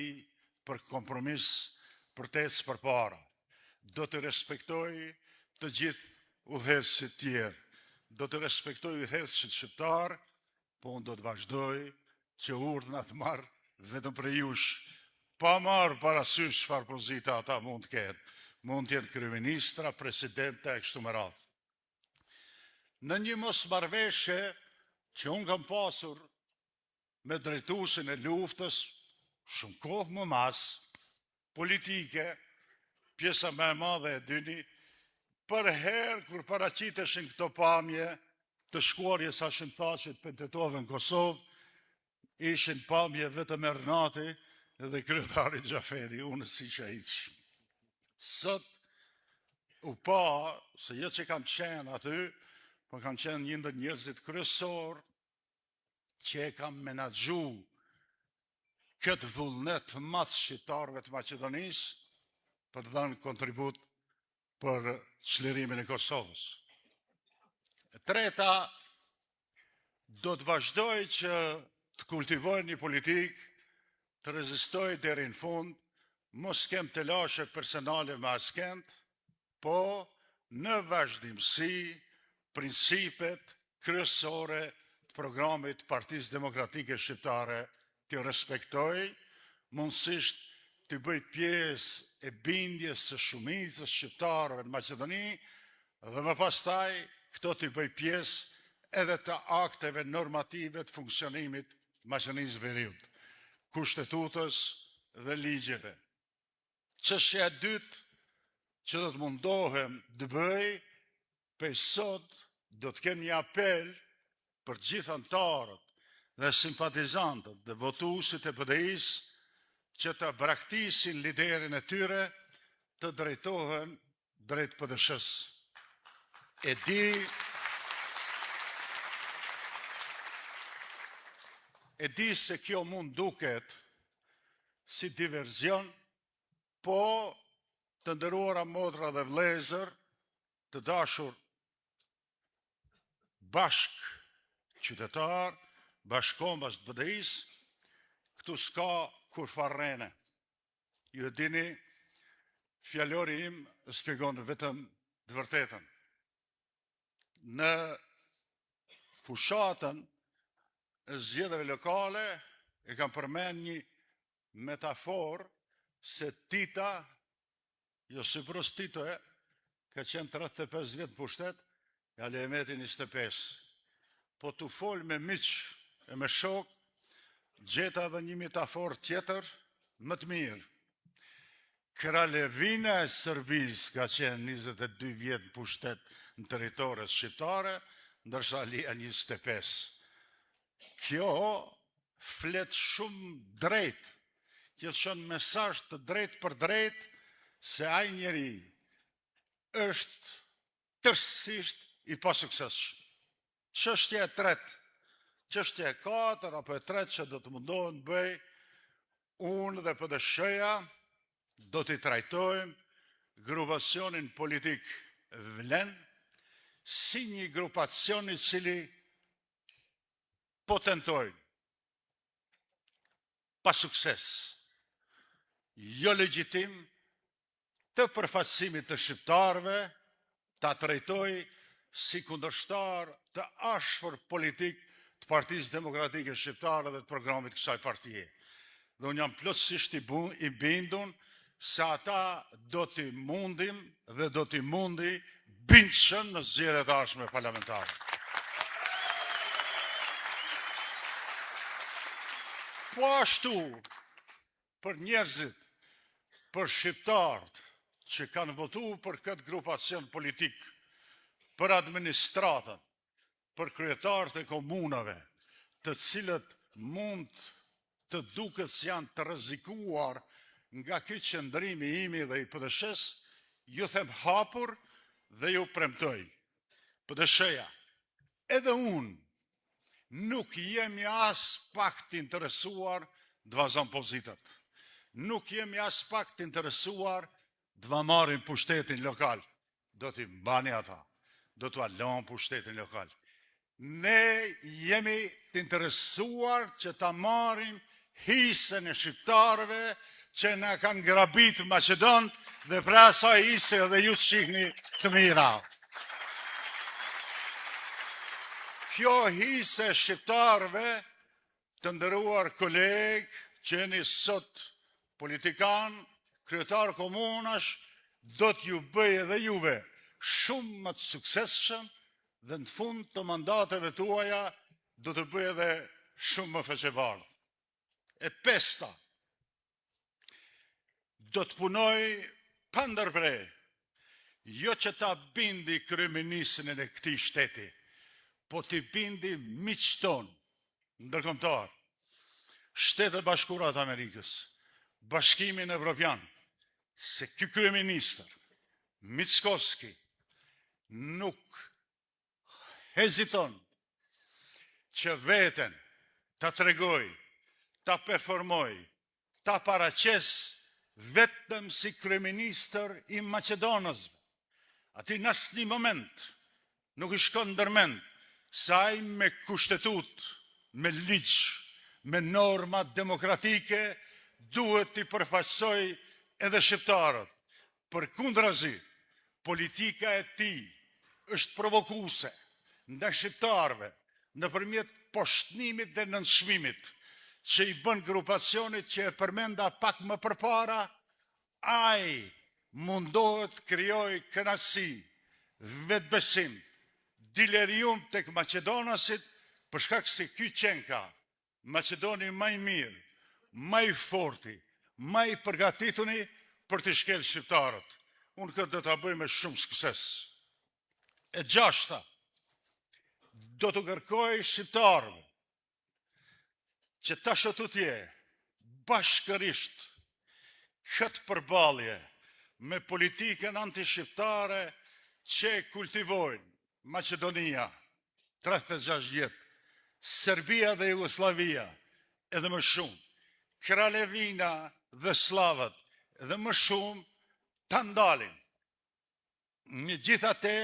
[SPEAKER 9] për kompromis për tecë përpara, do të respektoj të gjithë udhëheqësit tjerë, do të respektoj udhëheqësit shqiptar, po unë do të vazhdoj që urdhnat marr vetëm për jush, pa marrë parasysh çfarë pozita ata mund të kenë, mund të jenë kryeministra, presidente e kështu me radhë. Në një mosmarrveshje që unë kam pasur me drejtuesin e luftës, shumë kohë më mas, politike, pjesa më e madhe e dini, për herë kur paraqiteshin këto pamje të shkuarjes Hashim Thaçit për Tetove në Kosovë, ishin pamje vetëm Ernati dhe kryetari Xhaferi, unë si që hiq. Sot u pa se jo që kam qenë aty, po kam qenë një ndër njerëzit kryesor që e kam menaxhu këtë vullnet të madh shqiptarëve të Maqedonisë për të dhënë kontribut për çlirimin e Kosovës. E treta, do të vazhdoj që të kultivoj një politikë, të rezistoj deri në fund, mos kem të lashe personale me askend, po në vazhdimsi principet kryesore të programit Partisë Demokratike Shqiptare të respektoj, mundësisht të bëj pjesë e bindjes së shumicës shqiptarëve në Maqedoni dhe më pastaj këto të bëj pjesë edhe të akteve normative të funksionimit Maqenisë Veriut, Kushtetutës dhe ligjeve. Çështja e dytë që do të mundohem të bëj, për sot do të kem një apel për gjithë anëtarët dhe simpatizantët dhe votuesit e PD-s që të braktisin liderin e tyre të drejtohen drejt PD-s. E di se kjo mund duket si diverzion, po të nderuara motra dhe vëllezër, të dashur bashk qytetar, bashkombas të BDI-s, këtu s'ka kur farrene. Ju e dini, fjalori im shpjegon vetëm të vërtetën. Në fushatën e zgjedhjeve lokale e kam përmend një metaforë se Tita, Josipros Tito ka qenë 35 vjetë pushtet, e Alemeti 25. Po të fol me miq e me shok, gjeta dhe një metaforë tjetër më të mirë. Kralevina e Serbisë ka qenë 22 vjetë pushtet në territoret shqiptare, ndërsa Alia 25. Kjo flet shumë drejt, që të shon mesazh të drejt për drejt, se ai njeri është tërësisht i pasuksesshëm. Çështja e tretë, çështja e katër apo e tretë që do të mundohem të bëj, unë dhe PD-shtja do t'i trajtojmë grupacionin politik Vlen si një grupacion i cili po tentojnë pa sukses, jo legjitim, të përfaqësimit të shqiptarëve, ta trajtoj si kundërshtar të ashpër politik të Partisë Demokratike Shqiptare dhe të programit kësaj partie. Dhe unë jam plotësisht i bindur se ata do t'i mundim dhe do t'i mundi bindshëm në zgjedhjet e ardhshme parlamentare. Po ashtu, për njerëzit, për shqiptarët që kanë votu për këtë grupacion politik, për administratën, për kryetarët e komunave, të cilët mund të duket se janë të rrezikuar nga ky qëndrimi imi dhe i PD-s, ju them hapur dhe ju premtoj. PD-shtja, edhe unë nuk jemi as pak të interesuar të vazhon pozitat. Nuk jemi as pak të interesuar të va marrin pushtetin lokal. Do t'i mbani ata. Do t'u lëm pushtetin lokal. Ne jemi të interesuar që ta marrim hisën e shqiptarëve që na kanë grabit Maqedon dhe pra asaj hise edhe ju shihni të mira. Kjo hise e shqiptarëve, të nderuar kolegë, që jeni sot politikan, kryetar komunash, do t'ju bëj edhe juve shumë më të suksesshëm dhe në fund të mandateve tuaja do të bëj edhe shumë më fëqebardh. E pesta, do të punoj pa ndërprej, jo që ta bindi kryeministrin e këtij shteti, po t'i bindi miqtë tonë, ndërkombëtar, Shtetet Bashkuara të Amerikës, Bashkimin Evropian, se ky kryeministër, Mickoski, nuk heziton që veten ta tregoj, ta performoj, ta paraqes vetëm si kryeministër i Maqedonësve. Ati në asnjë moment nuk i shkon ndërmend se ai me kushtetut, me ligj, me norma demokratike duhet t'i përfaqësoj edhe shqiptarët. Përkundrazi, politika e tij është provokuese ndaj shqiptarëve nëpërmjet poshtnimit dhe nënçmimit që i bën grupacionit që e përmenda pak më përpara, ai mundohet krijoj kënaqësi, vetbesim, dilerium tek maqedonasit për shkak se ky qenka Macedoni më i mirë, më i forti, më i përgatituni për të shkel shqiptarët. Unë këtë do të bëj me shumë sukses. E gjashta, do të kërkoj shqiptarëve që tash tutje bashkërisht këtë përballje me politikën antishqiptare që kultivojnë Macedonia 36 vjetë, Serbia dhe Jugoslavia edhe më shumë, Kralevina dhe Slavët edhe më shumë të ndalin. Në gjithate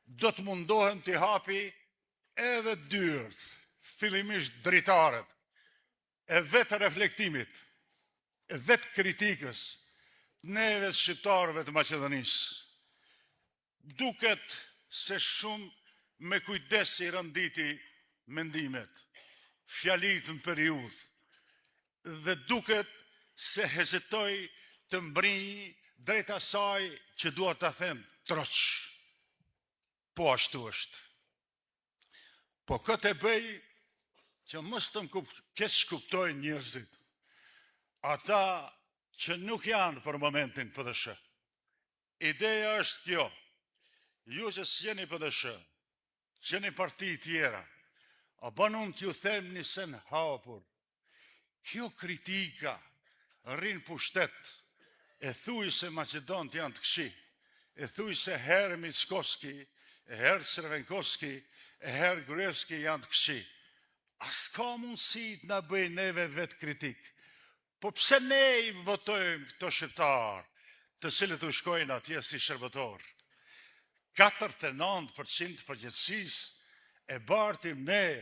[SPEAKER 9] do të mundohem të hapi edhe dyert, fillimisht dritarët, e vetë reflektimit, e vetë kritikës, neve të shqiptarëve të Macedonisë. Duket se shumë me kujdes i rënditi mendimet, fjalit në periudhë, dhe duket se hezitoj të mbrinj drejt asaj që duar të them troq. Po ashtu është. Po këtë e bëj që mos të më keq kuptojnë njerëzit. Ata që nuk janë për momentin PDSH. Ideja është kjo. Ju që s'jeni PDSH, që jeni parti tjera, a banun t'ju them një sen hapur. Kjo kritika rrinë pushtet, e thuj se Macedonët janë të këshi, e thuj se herë Mickoski, e herë Crvenkoski, e herë Gruevski janë të këshi. A s'ka mundësi të na bëjnë neve vetë kritikë. Po pse ne i votojmë këto shqiptarë, të cilët u shkojnë atje si shërbëtor? 49% përgjithësisë e bartim ne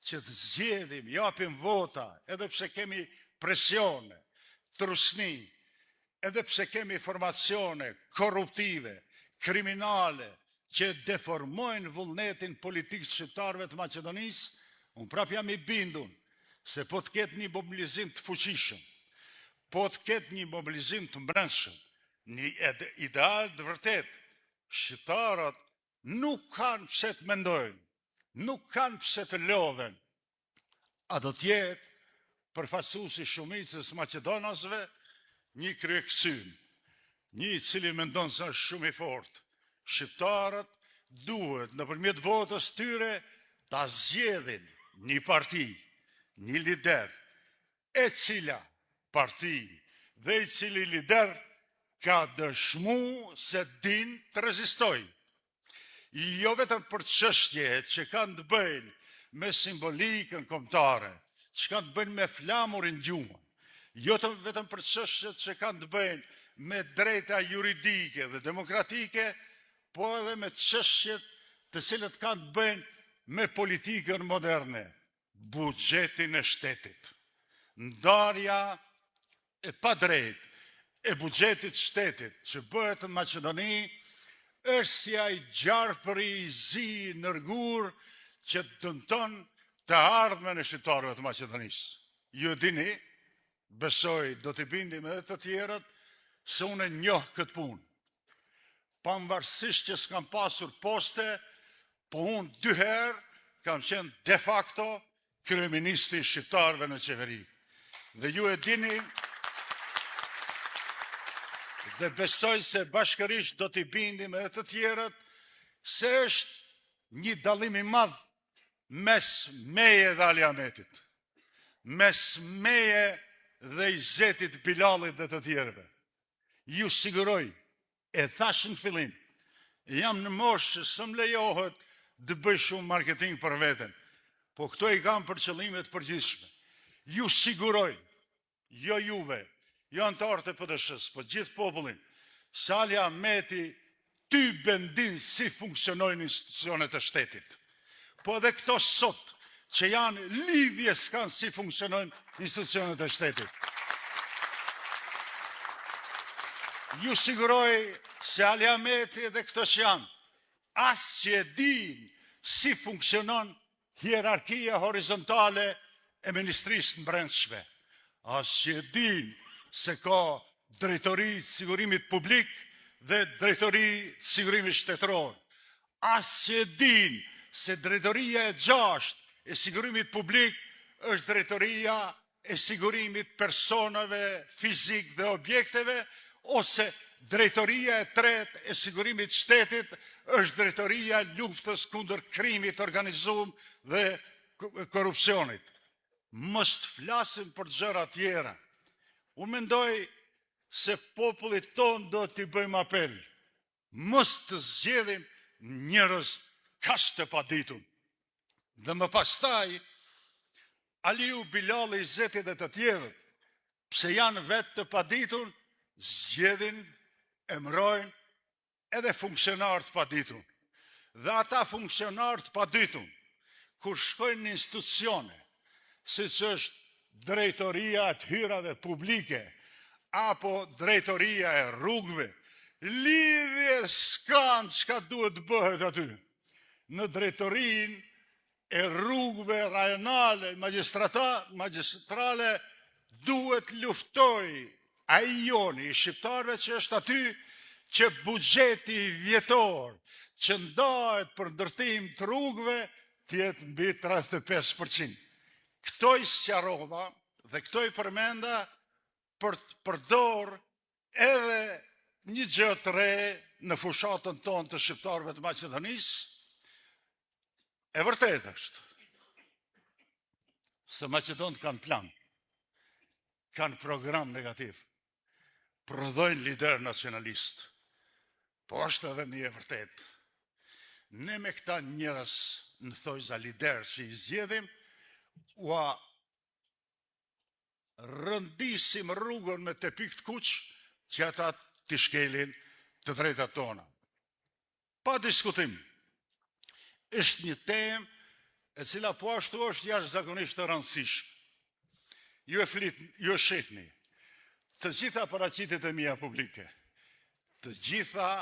[SPEAKER 9] që të zgjedhim, japim vota, edhe pse kemi presione, trusni, edhe pse kemi formacione korruptive, kriminale, që deformojnë vullnetin politik shqiptarëve të Macedonisë, unë prap jam i bindun se po të ketë një mobilizim të fuqishëm, po të ketë një mobilizim të brendshëm, një ideal të vërtet, shqiptarët nuk kanë pse të mendojnë, nuk kanë pse të lodhen, a do tjetë përfaqësuesi shumicës Macedonasve një kryekësym, një i cili mendon se është shumë i fortë. Shqiptarët duhet nëpërmjet votës tyre ta zgjedhin një parti, një lider, e cila parti dhe i cili lider ka dëshmu se din të rezistojë. Jo vetëm për çështjet që kanë të bëjnë me simbolikën kombëtare, që kanë të bëjnë me flamurin gjuhën, jo vetëm për çështjet që kanë të bëjnë me drejta juridike dhe demokratike, po edhe me çështjet të cilët kanë të bëjnë me politikën moderne, buxhetin e shtetit. Ndarja e padrejt e buxhetit shtetit që bëhet në Maqedoni është si ai gjarpëri i zi nërgur që dëmton të ardhmen e shqiptarëve të Maqedonisë. Ju dini, besoj do t'i bindim edhe të tjerët, se unë e njoh këtë punë. Pavarësisht që s'kam pasur poste, po unë 2 herë kam qenë de facto kryeministri i shqiptarëve në qeveri. Dhe ju e dini, dhe besoj se bashkërisht do t'i bindim edhe të tjerët, se është një dallim i madh mes meje dhe Aliametit, mes meje dhe Izetit, Bilalit dhe të tjerëve. Ju siguroj, e thash në fillim, jam në moshë që së më lejohet të bëj shumë marketing për veten, po këto i kam për qëllimet përgjithshme. Ju siguroj, jo juve, jo antarët e PDSH-s, po gjithë popullin, se Aliameti ty bendin si funksionojnë institucionet e shtetit. Po edhe këto sot, që janë lidhje s'kan si funksionojnë institucionet e shtetit. Ju siguroj se Aliameti dhe këto që janë, as që e din si funksionon hierarkia horizontale e Ministrisë në brendshme, as që e din se ka drejtori të sigurimit publik dhe drejtori të sigurimit shtetëror, as që e din se drejtoria e 6 e sigurimit publik është drejtoria e sigurimit personave fizik dhe objekteve, ose drejtoria e tretë e sigurimit shtetit është drejtoria luftës kundër krimit organizuar dhe korupcionit. Mos të flasim për gjëra tjera. Unë mendoj se popullit ton do t'i bëjmë apel. Mos të zgjedhim njerëz kaq të paditun. Dhe më pastaj, Aliu, Bilali, Zeti dhe të tjerët, pse janë vetë të paditun, zgjedhin, emrojnë edhe funksionar të paditun. Dhe ata funksionar të paditun, kur shkojnë në institucione, si që është drejtoria të hyrave publike, apo drejtoria e rrugëve, lidhje s'kanë çka duhet bëhet aty. Në drejtorin e rrugëve rajonale, magjistrale, duhet luftoj ai joni i shqiptarëve që është aty, që buxheti vjetor që ndahet për ndërtim të rrugëve tjetë mbi 35%. Këto i sqarova dhe këto i përmenda për të përdor edhe një gjë të re në fushatën tonë të shqiptarëve të Maqedonisë. E vërtet është se Maqedonët kanë plan, kanë program negativ, prodhojnë lider nacionalist, po është edhe një e vërtet. Ne me këta njerëz në thojza lider që i zgjedhim, ua rëndisim rrugën me të pikë të kuq që ata t'i shkelin të drejtat tona. Pa diskutim, është një temë e cila po ashtu është jashtëzakonisht të rëndësishme. Ju e shihni, të gjitha paraqitet e mia publike, të gjitha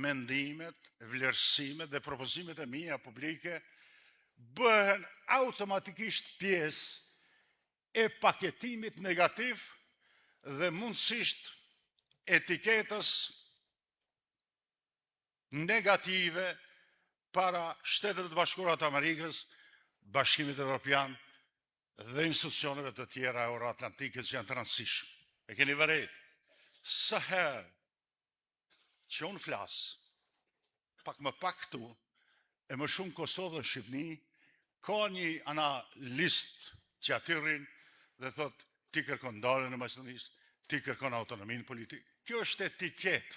[SPEAKER 9] mendimet, vlerësimet dhe propozimet e mia publike bëhen automatikisht pjesë e paketimit negativ dhe mundësisht etiketës negative para Shtetet e Bashkuara të Amerikës, Bashkimit Evropian dhe institucioneve të tjera euroatlantike që janë të rëndësishme. E keni vërejt, sa herë që unë flas, pak më pak këtu, e më shumë Kosovë dhe Shqipni, ka një analist që atyrin dhe thot, ti kërkon ndarjen e Maqedonisë, ti kërkon autonominë politike. Kjo është etiket,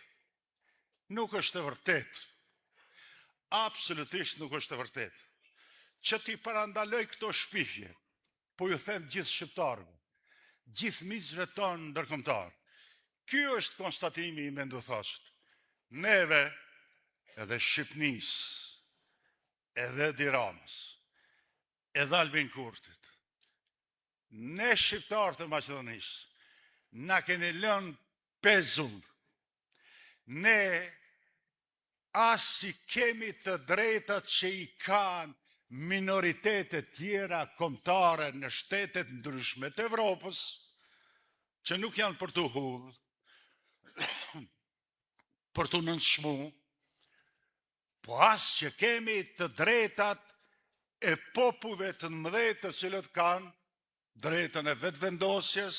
[SPEAKER 9] nuk është e vërtet. Absolutisht nuk është e vërtet. Që ti parandaloj këto shpifje, po ju them gjithë shqiptarëve, gjithë miqve tonë ndërkombëtar. Ky është konstatimi i menduthashët. Neve, edhe Shqipnisë, edhe Tiranës, edhe Albin Kurtit, ne shqiptarët e Maqedonisë, na keni lënë pezull. Ne as si kemi të drejtat që i kanë minoritetet tjera kombëtare në shtetet ndryshme të Evropës, që nuk janë për të hudhë, për të nënshmu, po as që kemi të drejtat e popujve të mëdhenj të cilët kanë drejtën e vetëvendosjes,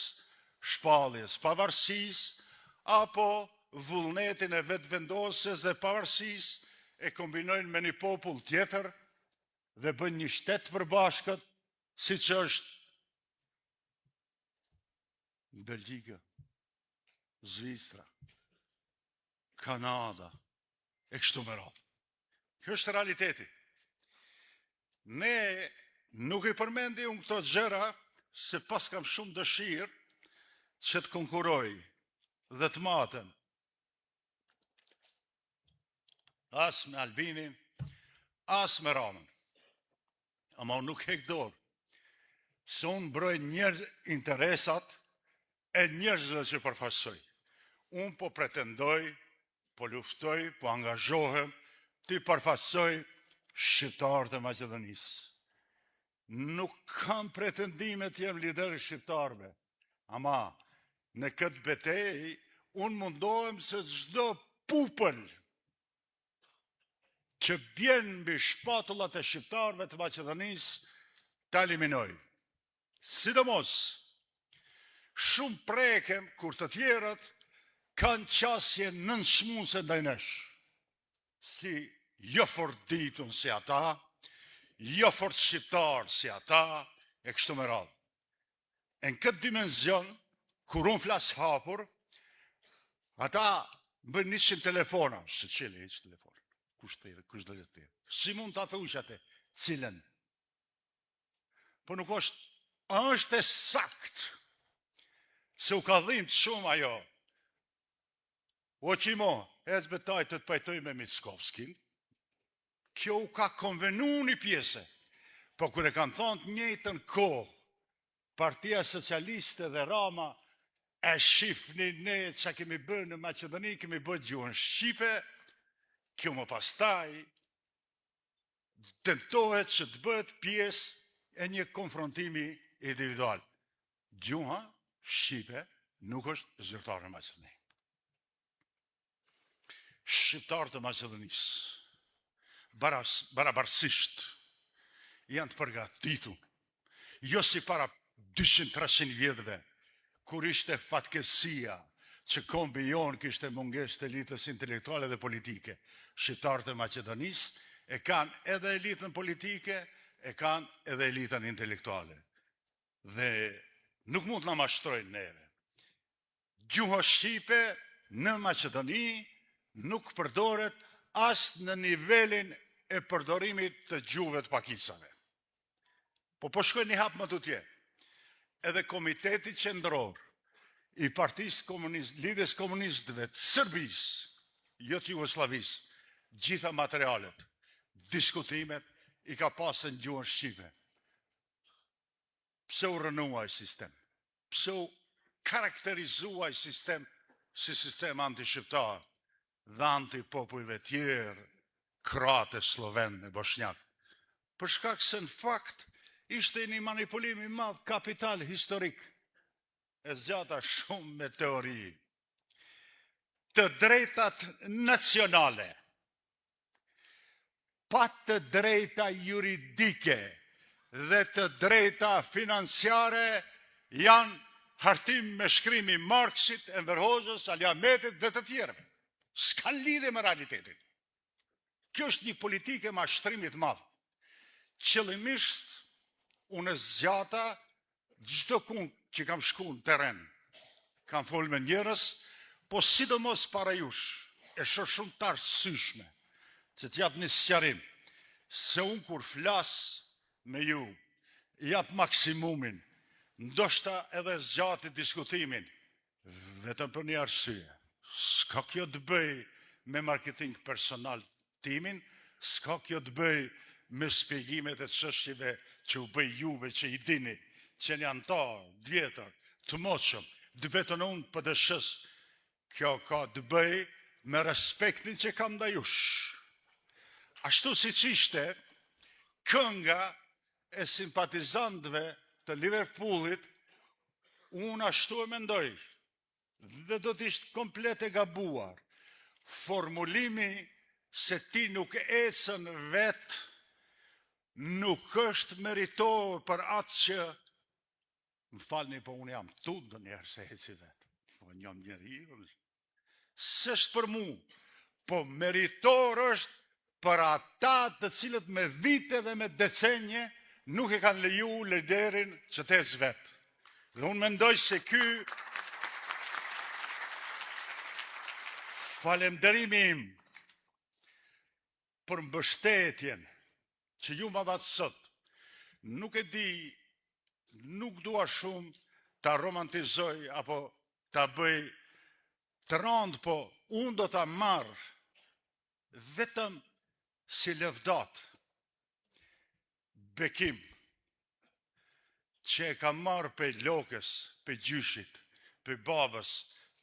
[SPEAKER 9] shpalljes pavarësisë, apo vullnetin e vetëvendosjes dhe pavarësisë e kombinojnë me një popull tjetër dhe bën një shtet përbashkët, si që është Belgjika, Zvicra, Kanada, e kështu me radhë. Kjo është realiteti. Ne nuk i përmendi unë këto gjëra se pas kam shumë dëshirë që të konkuroj dhe të matem as me Albinin, as me Ramën. Ama unë nuk hek dorë, se unë mbroj njerëz interesat e njerëzve që përfaqësoj. Unë po pretendoj, po luftoj, po angazhohem të përfaqësoj shqiptarët e Maqedonisë. Nuk kam pretendime të jem lider i shqiptarëve, ama në këtë betejë unë mundohem se çdo pupël që bjen mbi shpatullat e shqiptarëve të Maqedonisë ta eliminoj. Sidomos, shumë prekem kur të tjerët kanë qasje nënshmuse ndaj nesh, si jo fort ditun si ata, jo fort shqiptar si ata, e kështu me radhë. E në këtë dimenzion, kur unë flas hapur, ata bën 100 telefona, se qële hiç telefon, kush do le të thirë. Si mund të thush atë, cilën? Po nuk është e sakt, se u ka dhimbë shumë ajo. O qimo, ec betaj të pajtoj me Mickovskin, kjo u ka konvenu një pjese, po kër e kanë thonë të njëjtën kohë, Partia Socialiste dhe Rama e shifni ne që kemi bërë në Macedoni, kemi bërë gjuhën Shqipe, kjo më pastaj tentohet që të bëhet pjesë e një konfrontimi individual. Gjuha Shqipe nuk është zyrtarë në Macedoni. Shqiptarë të Macedonisë, barabarsisht, janë të përgatitur, jo si para 200-300 vjetëve, kur ishte fatkesia që kombi jonë kishte mungesë të elitës intelektuale dhe politike. Shqiptarët e Macedonisë e kanë edhe elitën politike, e kanë edhe elitën intelektuale. Dhe nuk mund të na mashtrojnë neve. Gjuha Shqipe në Macedoni nuk përdoret as në nivelin e përdorimit të gjuhëve të pakicave. Po shkoj një hap më tutje. Edhe Komiteti Qendror i Partisë Lidhjes Komunistëve të Serbisë, jo të Jugosllavisë, gjitha materialet, diskutimet i ka pasë në gjuhën Shqipe. Pse u rënuaj sistem? Pse u karakterizuaj sistem si sistem anti-shqiptar dhe anti-popujve tjerë, kroate, slovenë, bosnjak? Për shkak se në fakt ishte një manipulim i madh kapital historik, e zgjata shumë me teori. Të drejtat nacionale, pa të drejta juridike dhe të drejta financiare janë hartim me shkrimi Marksit, Enver Hoxhës, Ali Ahmetit dhe të tjerëve. S'kan lidhje me realitetin. Kjo është një politike mashtrimit madh. Qëllimisht unë zgjata çdo kund që kam shku në teren, kam folë me njerëz, po sidomos para jush, e shoh shumë të arsyeshme, që t'jap një sqarim, se unë kur flas me ju, jap maksimumin, ndoshta edhe zgjati diskutimin, vetëm për një arsye. S'ka kjo të bëj me marketing personal timin, s'ka kjo të bëj me spjegimet e çështjeve që u bëj juve që i dini, që një antar, dvjetër, të moqëm, dëbetën unë për dëshës, kjo ka të bëj me respektin që kam ndaj jush. Ashtu si që ishte, kënga e simpatizantëve të Liverpoolit, unë ashtu e mendoj, dhe do t'ishtë komplet e gabuar, formulimi se ti nuk ecën vetë, nuk është meritor për atë që, më falni, po unë jam tundë njerë se eci vetë, po njëm njeri, së është për mu, po meritor është për ata të cilët me vite dhe me decenje nuk e kanë leju liderin që të ecë vetë. Dhe unë mendoj se ky falemderimi im për mbështetjen që ju më dhatë sot, nuk e di, nuk dua shumë ta romantizoj apo ta bëj të rëndë, po unë do ta marrë vetëm si lëvdat bekim që e ka marrë për lokës, për gjyshit, për babës,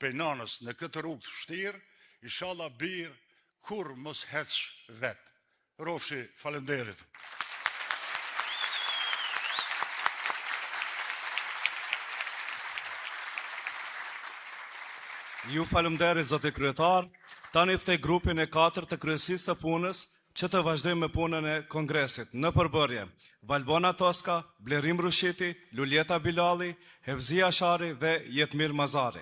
[SPEAKER 9] për nanës në këtë rrugë të vështirë, inshallah birë kur mos heqë vetë. Rofshi, falenderit.
[SPEAKER 12] Ju falemderit, zote kryetar, tani ftoj grupin e 4 të kryesisë së punës që të vazhdojmë me punën e Kongresit në përbërje Valbona Toska, Blerim Rushiti, Luljeta Bilali, Hevzia Shari dhe Jetmir Mazari.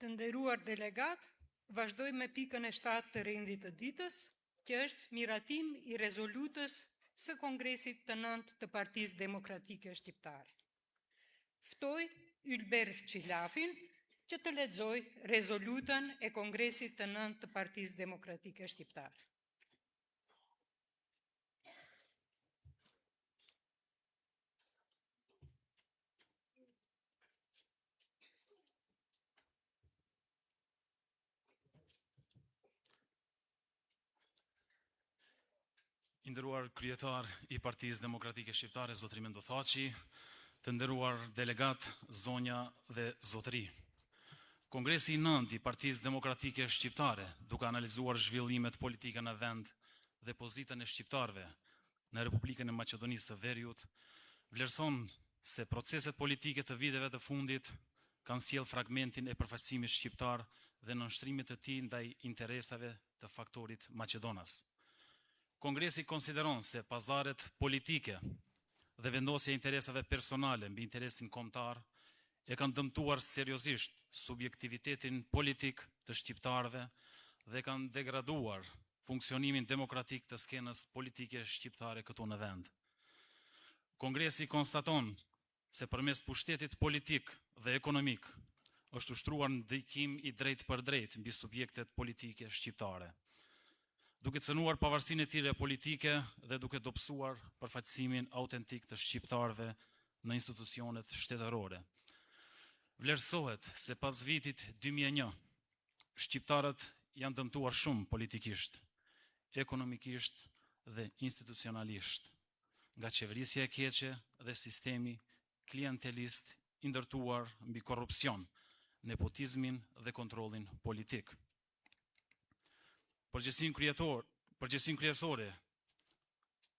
[SPEAKER 14] Të nderuar delegat, vazhdoj me pikën e 7 të rendit të ditës, që është miratim i rezolutës së Kongresit të 9 të Partisë Demokratike Shqiptare. Ftoj Ylber Qilafin që të lexoj rezolutën e Kongresit të 9 të Partisë Demokratike Shqiptare.
[SPEAKER 7] I nderuar kryetar i Partisë Demokratike Shqiptare, zotëri Mendo Thaçi, të nderuar delegat, zonja dhe zotëri. Kongresi i 9 i Partisë Demokratike Shqiptare, duke analizuar zhvillimet politike në vend dhe pozitën e shqiptarëve në Republikën e Maqedonisë së Veriut, vlerëson se proceset politike të viteve të fundit kanë sjellë fragmentin e përfaqësimit shqiptar dhe nënshtrimit të tij ndaj interesave të faktorit maqedonas. Kongresi konsideron se pazaret politike dhe vendosja e interesave personale mbi interesin kombëtar e kanë dëmtuar seriozisht subjektivitetin politik të shqiptarëve dhe kanë degraduar funksionimin demokratik të skenës politike shqiptare këtu në vend. Kongresi konstaton se përmes pushtetit politik dhe ekonomik është ushtruar ndikim i drejt për drejt mbi subjektet politike shqiptare, duke cënuar pavarësinë e tyre politike dhe duke dobësuar përfaqësimin autentik të shqiptarëve në institucionet shtetërore. Vlerësohet se pas vitit 2001, shqiptarët janë dëmtuar shumë politikisht, ekonomikisht dhe institucionalisht, nga qeverisja e keqe dhe sistemi klientelist i ndërtuar mbi korrupsion, nepotizmin dhe kontrollin politik. Përgjegjësinë kryesore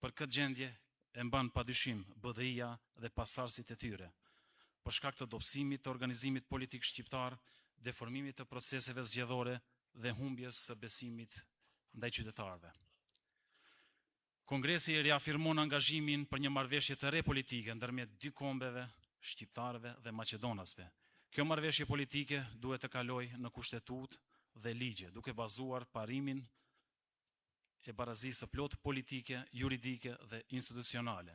[SPEAKER 7] për këtë gjendje e mban padyshim BDI-ja dhe pasardhësit e tyre, për shkak të dobësimit të organizimit politik shqiptar, deformimit të proceseve zgjedhore dhe humbjes së besimit ndaj qytetarëve. Kongresi riafirmon angazhimin për një marrëveshje të re politike ndërmjet dy kombeve, shqiptarëve dhe maqedonasve. Kjo marrëveshje politike duhet të kalojë në kushtetutë dhe ligje, duke bazuar parimin e barazisë së plot politike, juridike dhe institucionale,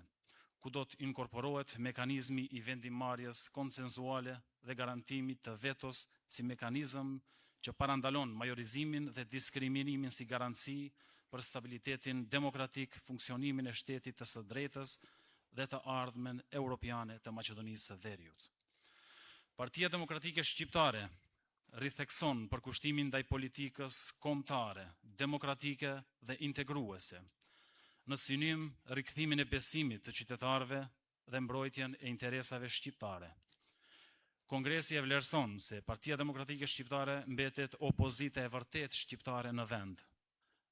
[SPEAKER 7] ku do të inkorporohet mekanizmi i vendimarrjes konsensuale dhe garantimit të vetos si mekanizëm që parandalon majorizimin dhe diskriminimin si garanci për stabilitetin demokratik, funksionimin e shtetit të së drejtës dhe të ardhmen europiane të Maqedonisë së Veriut. Partia Demokratike Shqiptare rithekson përkushtimin ndaj politikës kombëtare, demokratike dhe integruese, në synim rikthimin e besimit të qytetarëve dhe mbrojtjen e interesave shqiptare. Kongresi e vlerëson se Partia Demokratike Shqiptare mbetet opozita e vërtet shqiptare në vend,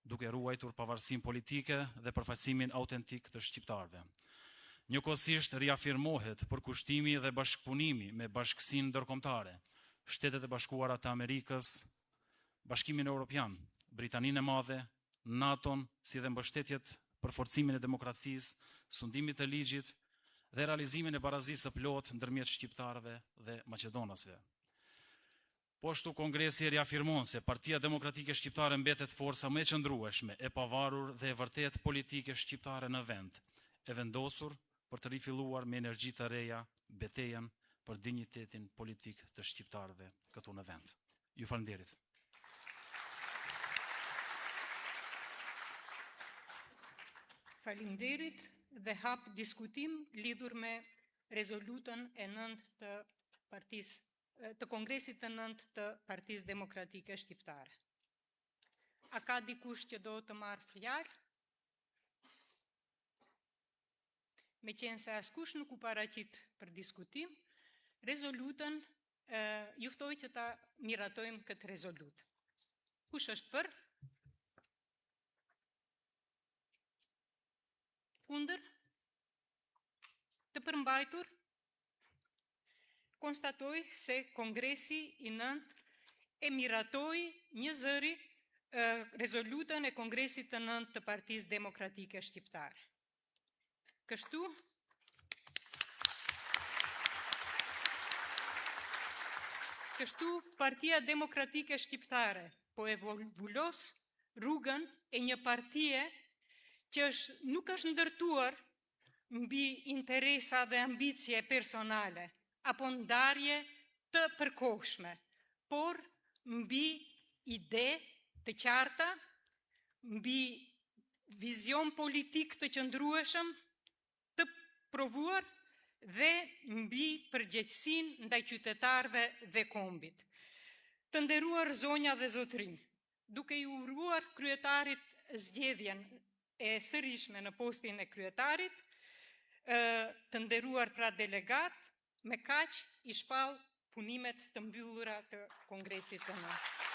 [SPEAKER 7] duke ruajtur pavarësinë politike dhe përfaqësimin autentik të shqiptarëve. Njëkohësisht riafirmohet përkushtimi dhe bashkëpunimi me bashkësinë ndërkombëtare, Shtetet e Bashkuara të Amerikës, Bashkimin Evropian, Britaninë e Madhe, NATO-n, si dhe mbështetjet për forcimin e demokracisë, sundimit të ligjit dhe realizimin e barazisë së plotë ndërmjet shqiptarëve dhe maqedonasve. Po ashtu Kongresi riafirmon se Partia Demokratike Shqiptare mbetet forca më e qëndrueshme, e pavarur dhe e vërtet politike shqiptare në vend, e vendosur për të rifilluar me energji të reja betejën për dinjitetin politik të shqiptarëve këtu në vend. Ju falenderit.
[SPEAKER 14] Faleminderit dhe hap diskutim lidhur me rezolutën e 9 të Kongresit të 9 të Partisë Demokratike Shqiptare. A ka dikush që do të marrë fjalë? Me qenë se askush nuk u paraqit për diskutim, rezolutën juftoj që ta miratojmë këtë rezolutë. Kush është për? Kundër? Të përmbajtur? Konstatoj se Kongresi i 9 e miratoi një zëri rezolutën e Kongresit të 9 të Partisë Demokratike Shqiptare. Kështu, Partia Demokratike Shqiptare po e vullos rrugën e një partie që nuk është ndërtuar mbi interesa dhe ambicie personale, apo ndarje të përkohshme, por mbi ide të qarta, mbi vizion politik të qëndrueshëm, të provuar dhe mbi përgjegjësinë ndaj qytetarëve dhe kombit. Të nderuar zonja dhe zotrinj, duke i uruar kryetarit zgjedhjen e sërishme në postin e kryetarit, të nderuar pra delegat, me kaq i shpall punimet të mbyllura të Kongresit të 9.